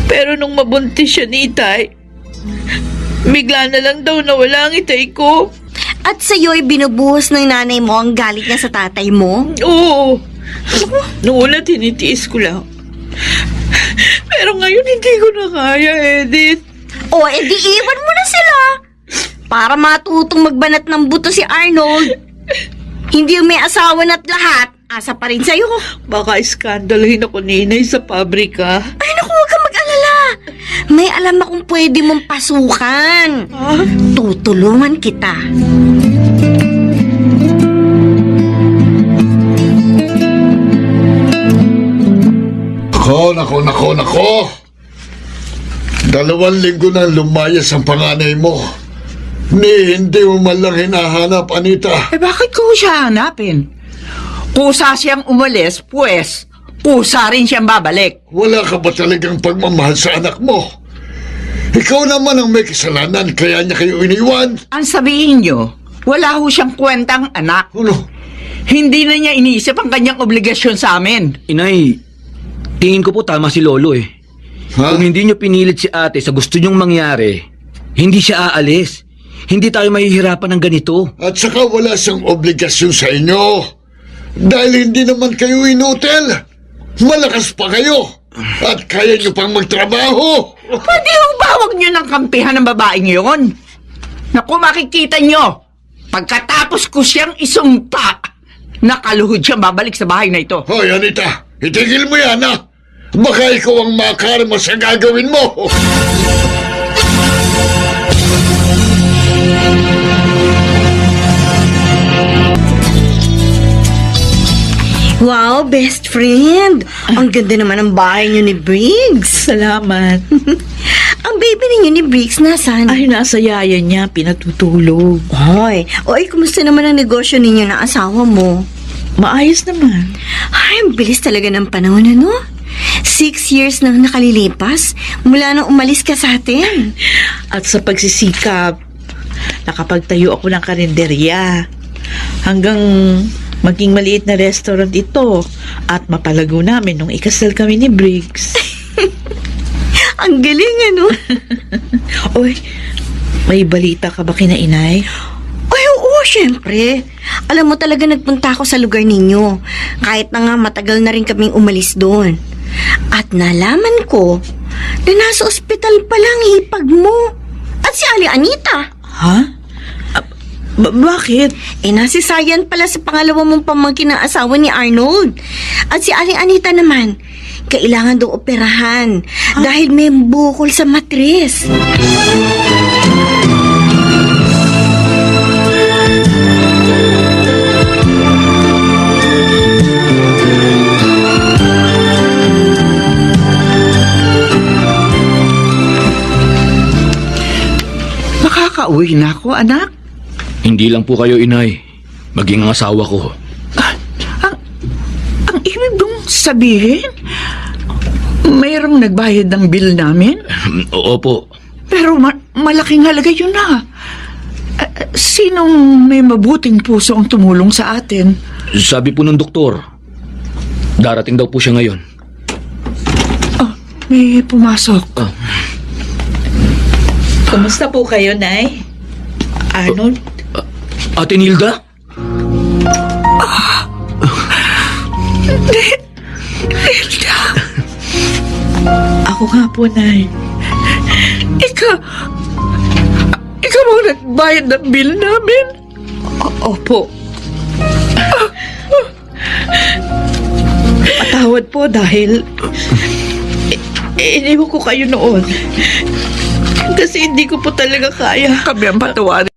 Pero nung mabuntis siya ni Itay, bigla na lang daw nawala ang itay ko. At sa'yo'y binubuhos ng nanay mo ang galit niya sa tatay mo? Oo. Noong una tinitiis ko lang. Pero ngayon hindi ko na kaya, Edith. O, edi iwan mo na sila. Para matutong magbanat ng buto si Arnold. Hindi yung may asawa na't lahat, asa pa rin sa'yo. Baka iskandalhin ako ni Inay sa pabrika. Ay, naku, huwag kang mag-alala. May alam akong pwede mong pasukan. Tutulungan kita. Nako. 2 linggo na lumayas ang panganay mo. Hindi mo man lang hinahanap, Anita. Bakit ko siya hanapin? Kusa siyang umalis, pues, kusa rin siyang babalik. Wala ka ba talagang pagmamahal sa anak mo? Ikaw naman ang may kasalanan, kaya niya kayo iniwan. Ang sabihin niyo, wala ho siyang kwentang anak. Ano? Hindi na niya iniisip ang kanyang obligasyon sa amin. Inay, tingin ko po tama si Lolo eh. Ha? Kung hindi nyo pinilit si ate sa gusto nyong mangyari, hindi siya aalis. Hindi tayo mahihirapan ng ganito. At saka wala siyang obligasyon sa inyo. Dahil hindi naman kayo inutil. Malakas pa kayo. At kaya niyo pang magtrabaho. Pwede ho ba huwag niyo nang kampihan ng babaeng yun? Naku, makikita niyo. Pagkatapos ko siyang isumpa, nakaluhod siyang babalik sa bahay na ito. Hoy, Anita, itigil mo yan, ha? Baka ikaw ang makarma sa gagawin mo. Wow, best friend. Ang ganda naman ng bahay niyo ni Briggs. Salamat. Ang baby ninyo ni Briggs nasan? Ay, nasa yaya niya, pinatutulog. Oy, kumusta naman ang negosyo ninyo ng asawa mo? Maayos naman. Ay, ang bilis talaga ng panahon, ano? 6 years na nakalilipas mula nang umalis ka sa atin. At sa pagsisikap, nakapagtayo ako ng karinderya. Hanggang maging maliit na restaurant ito at mapalago namin nung ikasal kami ni Briggs. Ang galing, ano? Oy, may balita ka ba kina inay? Ay, oo, syempre. Alam mo talaga nagpunta ako sa lugar ninyo. Kahit na nga matagal na rin kaming umalis doon. At nalaman ko na nasa ospital pa lang hipag mo. At si Ali Anita. Ha? Bakit? Nasisayan pala sa pangalawa mong pamangkin ng asawa ni Arnold. At si Ali Anita naman, kailangan daw operahan dahil may bukol sa matris. Makakauwi na ako, anak. Hindi lang po kayo, inay. Maging ang asawa ko. Ang ibig bang sabihin, mayroong nagbayad ng bill namin? Opo. Pero malaking halaga yun na. Sinong may mabuting puso ang tumulong sa atin? Sabi po ng doktor, darating daw po siya ngayon. Oh, may pumasok. Kumusta po kayo, Nay? Arnold? Ate Nilda? Hilda! Ako nga po, Nay. Ikaw mo nagbayad ng bill namin? Opo. Patawad po dahil iniwan ko kayo noon. Kasi hindi ko po talaga kaya. Kami ang patawarin.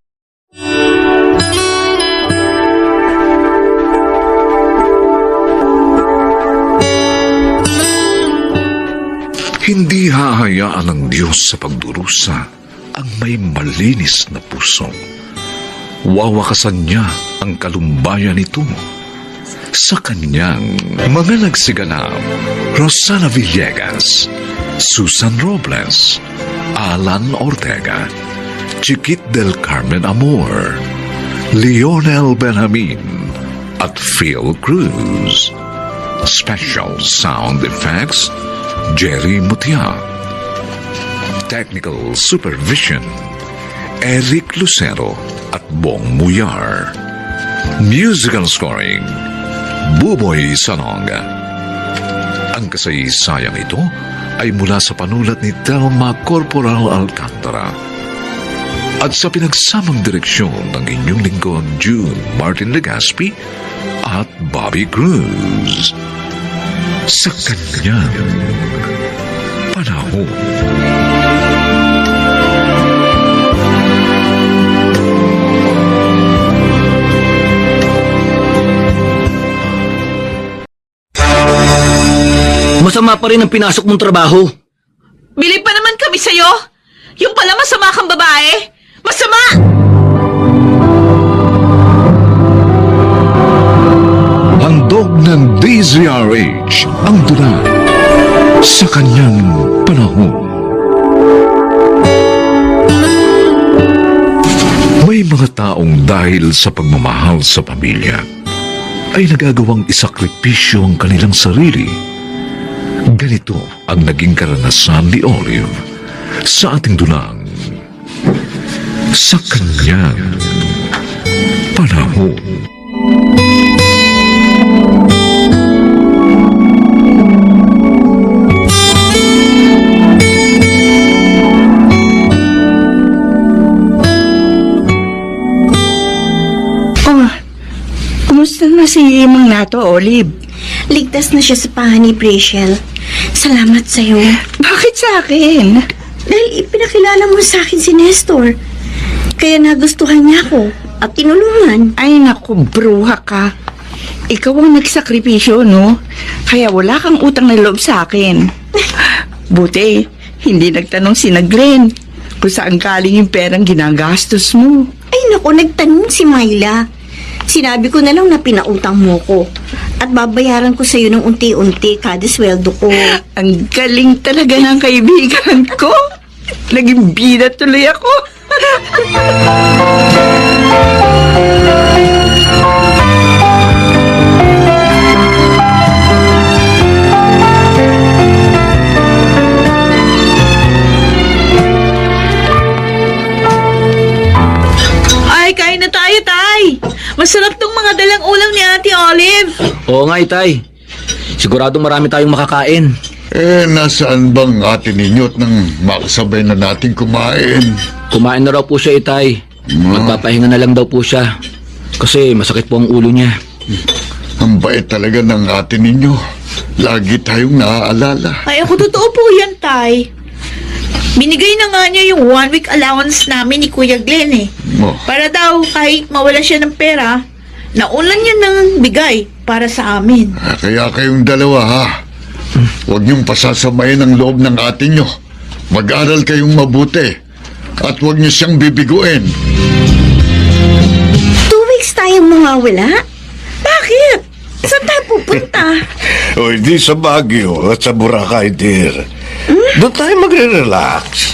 Hindi hahayaan ng Diyos sa pagdurusa ang may malinis na puso. Wawakasan niya ang kalumbayan nito. Sa kanyang mga nagsiganap, Rosana Villegas, Susan Robles, Alan Ortega, Chiquit del Carmen Amor, Lionel Benjamin, at Phil Cruz. Special sound effects, Jerry Mutia. Technical supervision, Eric Lucero at Bong Muyar. Musical scoring, Buboy Salonga. Ang kasaysayang ito ay mula sa panulat ni Telma Corporal Alcantara at sa pinagsamang direksyon ng inyong lingkod June Martin Legaspi at Bobby Cruz. Sa kanyang panahon. Masama pa rin ang pinasok mong trabaho. Bilib pa naman kami sa'yo. Yung pala masama kang babae. Masama! Handog ng DZRH ang dula sa kanyang panahon. May mga taong dahil sa pagmamahal sa pamilya ay nagagawang isakripisyo ang kanilang sarili. Ganito ang naging karanasan ni Olive sa ating dulang sa kanyang panahon. Kumusta na si Mang Nato, Olive? Ligtas na siya sa paha ni Rachel. Salamat sa'yo. Bakit sa akin? Dahil ipinakilala mo sa akin si Nestor. Kaya nagustuhan niya ako at tinulungan. Ay naku, bruha ka. Ikaw ang nagsakripisyo, no? Kaya wala kang utang na loob sa akin. Buti, hindi nagtanong si Glenn kung saan galing yung perang ginagastos mo. Ay naku, nagtanong si Myla. Sinabi ko na lang na pinautang mo ko. At babayaran ko sa'yo ng unti-unti kada sweldo ko. Ang galing talaga ng kaibigan ko. Naging bida tuloy ako. Olive? Oo nga, Itay. Siguradong marami tayong makakain. Nasaan bang ate ninyo at nang makasabay na natin kumain? Kumain na raw po siya, Itay. Magpapahinga na lang daw po siya. Kasi masakit po ang ulo niya. Ang bait talaga ng ate ninyo. Lagi tayong naaalala. Ay, ako totoo po yan, Tay. Binigay na nga niya yung 1 week allowance namin ni Kuya Glenn eh. Oh, Para daw kahit mawalan siya ng pera, naulan niya ng bigay para sa amin. kaya kayong dalawa ha. Huwag niyong pasasamayin ang loob ng ate niyo. Mag-aral kayong mabuti. At huwag niyo siyang bibiguin. 2 weeks tayong mawawala? Bakit? Saan tayo pupunta? O hindi sa Baguio at sa Boracay, dear. Doon tayo magre-relax.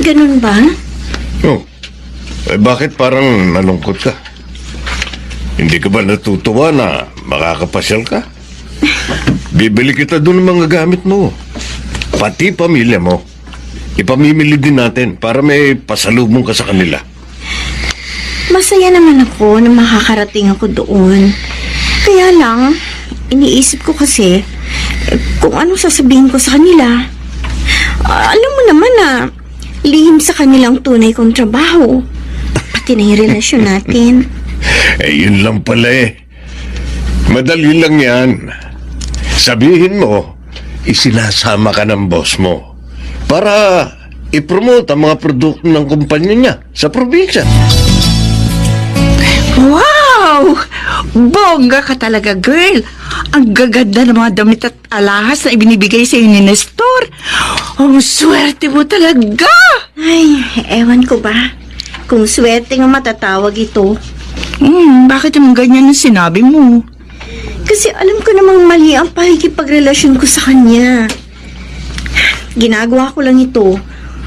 Ganun ba? Oh, bakit parang nalungkot ka? Hindi ka ba natutuwa na makakapasyal ka? Bibili kita doon ng mga gamit mo. Pati pamilya mo. Ipamimili din natin para may pasalubong ka sa kanila. Masaya naman ako na makakarating ako doon. Kaya lang, iniisip ko kasi kung anong sasabihin ko sa kanila. Alam mo naman na lihim sa kanilang tunay kong trabaho. Pati na yung relasyon natin. Yun lang pala eh. Madali lang yan. Sabihin mo, isinasama ka ng boss mo para ipromote ang mga produkto ng kumpanya niya sa probinsya. Wow! Bongga ka talaga, girl. Ang gaganda ng mga damit at alahas na ibinibigay sa ni Nestor. Ang swerte mo talaga. Ay, ewan ko ba kung swerte nga matatawag ito. Bakit yung ganyan ang sinabi mo? Kasi alam ko namang mali ang pakikipagrelasyon ko sa kanya. Ginagawa ko lang ito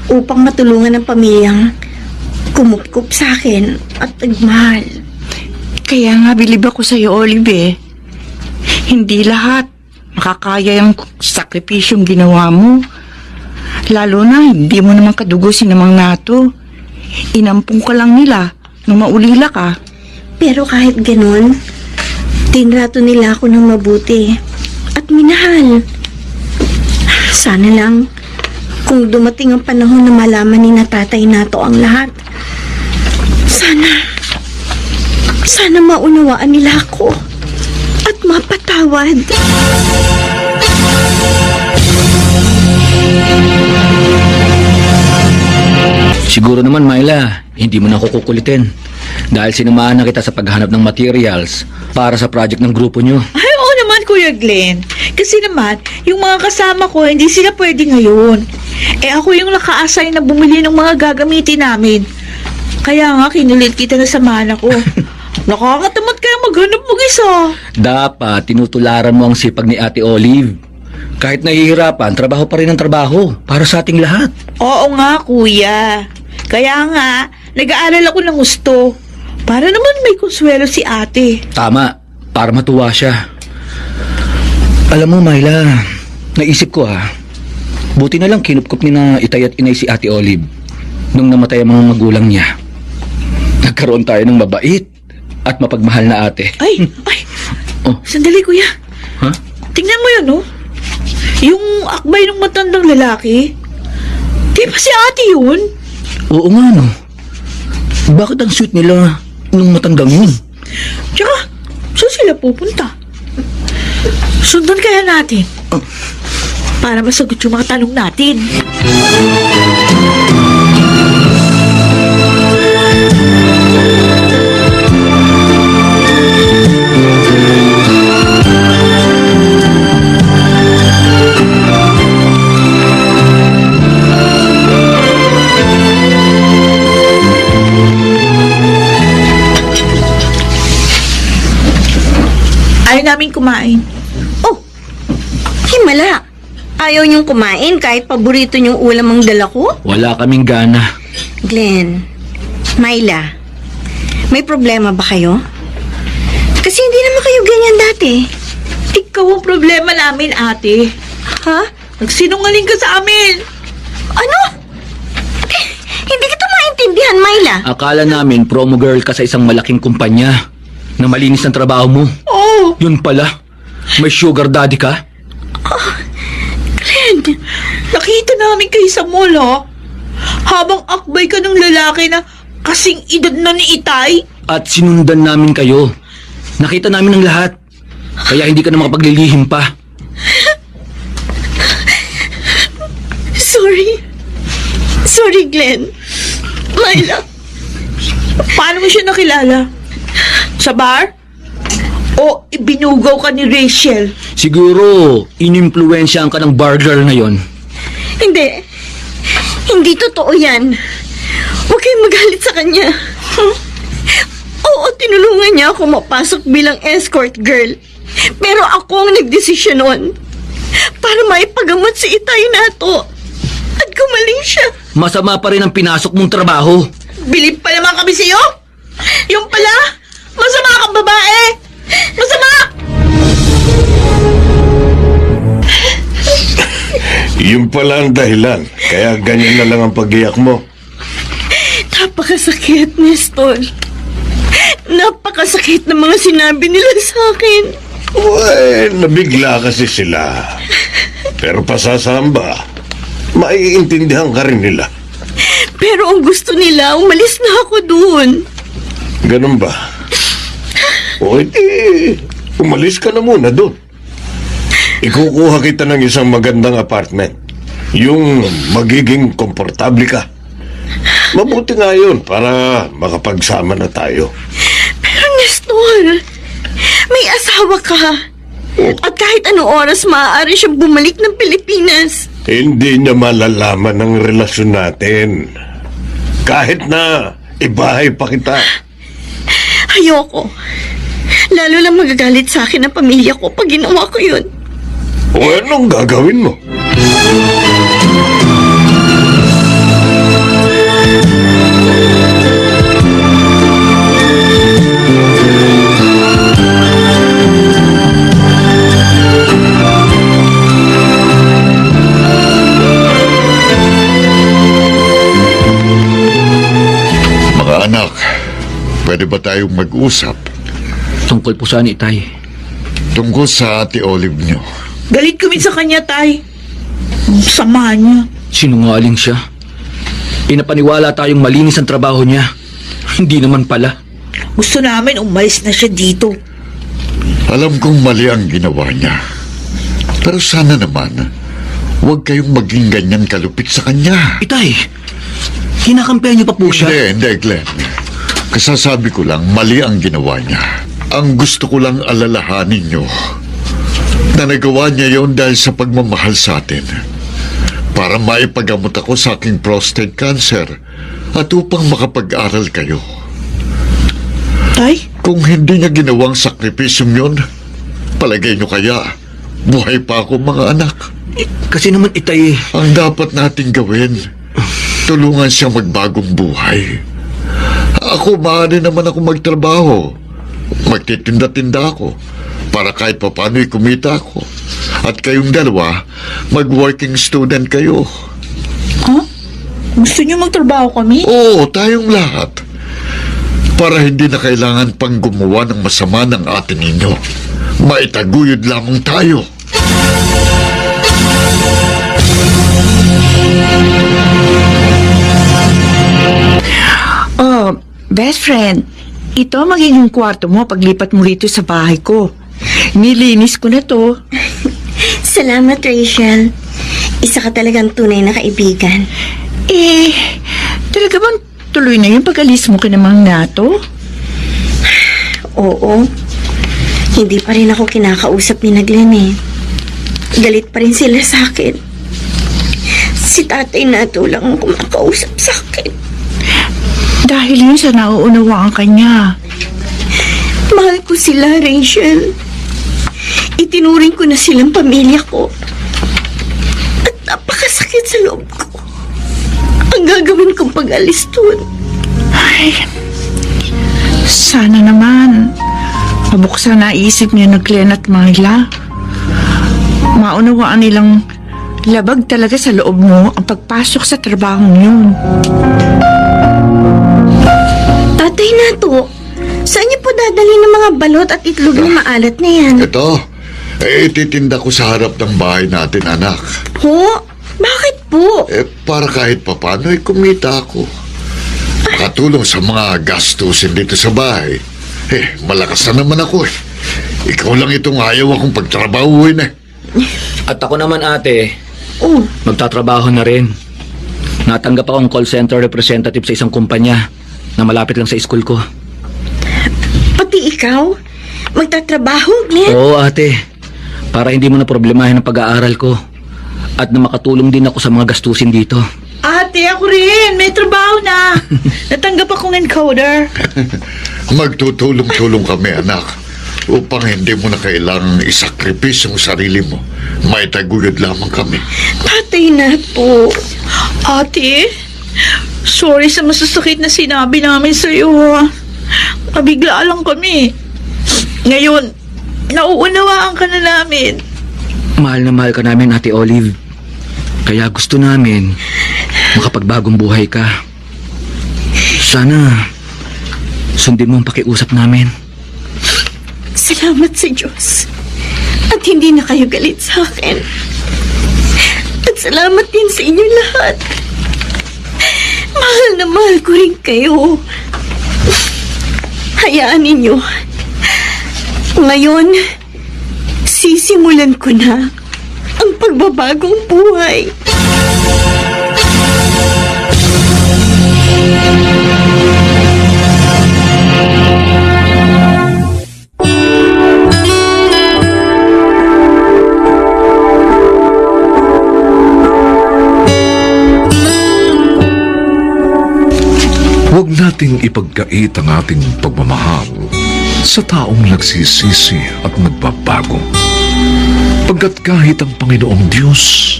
upang matulungan ang pamilyang kumupkup sa akin at nagmahal. Kaya nga bilib ako sa'yo, Olive eh. Hindi lahat makakaya yung sakripisyong ginawa mo. Lalo na hindi mo naman kadugusin namang nato. Inampung ka lang nila nung maulila ka. Pero kahit ganun, tinrato nila ako ng mabuti at minahal. Sana lang kung dumating ang panahon na malaman ni na tatay nato ang lahat. Sana maunawaan nila ako at mapatawad. Siguro naman, Myla, hindi mo na ako kukulitin. Dahil sinamahan na kita sa paghanap ng materials para sa project ng grupo nyo. Ay, oo naman, Kuya Glenn. Kasi naman, yung mga kasama ko, hindi sila pwede ngayon. Ako yung naka-assign na bumili ng mga gagamitin namin. Kaya nga, kinulit kita na samahan ako. Nakakatamad kaya maghanap mag-isa. Dapat tinutularan mo ang sipag ni Ate Olive. Kahit nahihirapan, trabaho pa rin ang trabaho para sa ating lahat. Oo nga, Kuya. Kaya nga, nag-aaral ako ng gusto. Para naman may konsuelo si ate. Tama, para matuwa siya. Alam mo, Myla, naisip ko buti na lang kinupkup ni na itay at inay si Ate Olive nung namatay ang mga magulang niya. Nagkaroon tayo ng mabait at mapagmahal na ate. Ay, Oh. Sandali, Kuya. Ha? Tingnan mo yun, oh. Yung akbay ng matandang lalaki. Di ba si ate yun? Oo nga, no. Bakit ang sweet nila nung matandang yun? Tsaka, saan sila pupunta? Sundan kaya natin. Para masagot yung mga tanong natin. Ayaw namin kumain. Oh, himala. Ayaw niyong kumain kahit paborito niyong ulam ang dala ko? Wala kaming gana. Glenn, Myla, may problema ba kayo? Kasi hindi naman kayo ganyan dati. Ikaw ang problema namin, ate. Ha? Nagsinungaling ka sa amin. Ano? Hindi kita maintindihan, Myla. Akala namin promo girl ka sa isang malaking kumpanya. Na malinis ang trabaho mo. Oh, Yun pala. May sugar daddy ka? Glenn, nakita namin kayo sa mall, oh. Habang akbay ka ng lalaki na kasing edad na ni Itay. At sinundan namin kayo. Nakita namin ang lahat. Kaya hindi ka na makapaglilihim pa. Sorry, Glenn. Myla. Paano mo siya nakilala? Sa bar? O ibinugaw ka ni Rachel? Siguro, inimpluwensyahan ka ng bar girl na yon. Hindi. Hindi totoo yan. Huwag kayong magalit sa kanya. Oo, tinulungan niya ako mapasok bilang escort girl. Pero ako ang nagdesisyon noon. Para maipagamot si Itay Nato. At gumaling siya. Masama pa rin ang pinasok mong trabaho. Bilib pa naman kami sa'yo? Yung pala, masama kang babae! Masama! Yung pala ang dahilan. Kaya ganyan na lang ang pag-iyak mo. Napakasakit, Nestor. Napakasakit ng mga sinabi nila sa akin. Uy, nabigla kasi sila. Pero pasasamba, maiintindihan ka rin nila. Pero ang gusto nila, umalis na ako doon. Ganun ba? O edi, umalis ka na muna doon. Ikukuha kita ng isang magandang apartment. Yung magiging komportable ka. Mabuti nga yun para makapagsama na tayo. Pero Nestor, may asawa ka. At kahit anong oras maaari siyang bumalik ng Pilipinas. Hindi niya malalaman ang relasyon natin. Kahit na ibahay pa kita. Ayoko. Lalo lang magagalit sa akin ang pamilya ko pag ginawa ko yun. O anong gagawin mo? Mga anak, pwede ba tayong mag-usap Tungkol po saan, Itay? tungkol sa Ate Olive niyo? Galit kami sa kanya, Tay. Ang sama niya. Sinungaling siya. Pinapaniwala tayong malinis ang trabaho niya. Hindi naman pala. Gusto namin umalis na siya dito. Alam kong mali ang ginawa niya. Pero sana naman, huwag kayong maging ganyan kalupit sa kanya. Itay, kinakampihan niyo pa po siya. Hindi, Glenn. Kasasabi ko lang, mali ang ginawa niya. Ang gusto ko lang alalahanin niyo na nagawa niya yon dahil sa pagmamahal sa atin. Para maipagamot ako sa aking prostate cancer at upang makapag-aral kayo. Tay? Kung hindi niya ginawang sakripisyong yon, palagay niyo kaya, buhay pa ako mga anak. Kasi naman, Itay, Ang dapat nating gawin, tulungan siyang magbagong buhay. Ako, maaari naman ako magtrabaho. Magtitinda-tinda ako para kahit papaano'y kumita ako. At kayong dalawa, mag-working student kayo. Gusto niyo magtrabaho kami? Oo, tayong lahat. Para hindi na kailangan pang gumawa ng masama ng atin ninyo. Maitaguyod lamang tayo. Oh, best friend, ito magiging kwarto mo paglipat mo rito sa bahay ko. Nilinis ko na to. Salamat, Rachel. Isa ka talagang tunay na kaibigan. Eh, talaga bang tuloy na yung pag-alis mo kina Mang Nato? Oo. Hindi pa rin ako kinakausap ni Glenn eh. Galit pa rin sila sa akin. Si Tatay Nato lang ang kumakausap sa akin. Dahil yun sa nauunawaan ka niya. Mahal ko sila, Rachel. Itinuring ko na silang pamilya ko. At napakasakit sa loob ko. Ang gagawin kong pag-alis doon. Ay, sana naman mabuksan na isip niya na Glenn at Myla. Maunawaan nilang labag talaga sa loob mo ang pagpasok sa trabahong yun. Tatay Nato, saan niyo po dadali ng mga balot at itlog na maalat na yan? Ito, ititinda ko sa harap ng bahay natin, anak. Ho? Bakit po? Para kahit papano, kumita ako. Makatulong sa mga gastusin dito sa bahay. Malakas na naman ako eh. Ikaw lang itong ayaw akong pagtrabahuin eh. At ako naman, ate, Oh, magtatrabaho na rin. Natanggap akong call center representative sa isang kumpanya na malapit lang sa school ko. pati ikaw? Magtatrabaho, Glenn? Oo, ate. Para hindi mo na problemahin ang pag-aaral ko. At na makatulong din ako sa mga gastusin dito. Ate, ako rin. May trabaho na. Natanggap akong encoder. Magtutulong-tulong kami, anak. Upang hindi mo na kailangang isakripisyo ang sarili mo. May taguyod lamang kami. Patay na po. Ate, sorry sa masasakit na sinabi namin sa iyo. Nabigla lang kami. Ngayon, nauunawaan ka na namin. Mahal na mahal ka namin, Ate Olive. Kaya gusto namin makapagbagong buhay ka. Sana sundin mo ang pakiusap namin. Salamat sa Diyos. At hindi na kayo galit sa akin. At salamat din sa inyo lahat. Mahal na mahal ko rin kayo. Hayaan ninyo. Ngayon, sisimulan ko na ang pagbabagong buhay. Huwag nating ipagkait ang ating pagmamahal sa taong nagsisisi at nagbabago. Pagkat kahit ang Panginoong Diyos,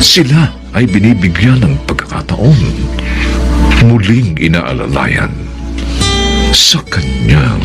sila ay binibigyan ng pagkakataon, muling inaalalayan sa Kanyang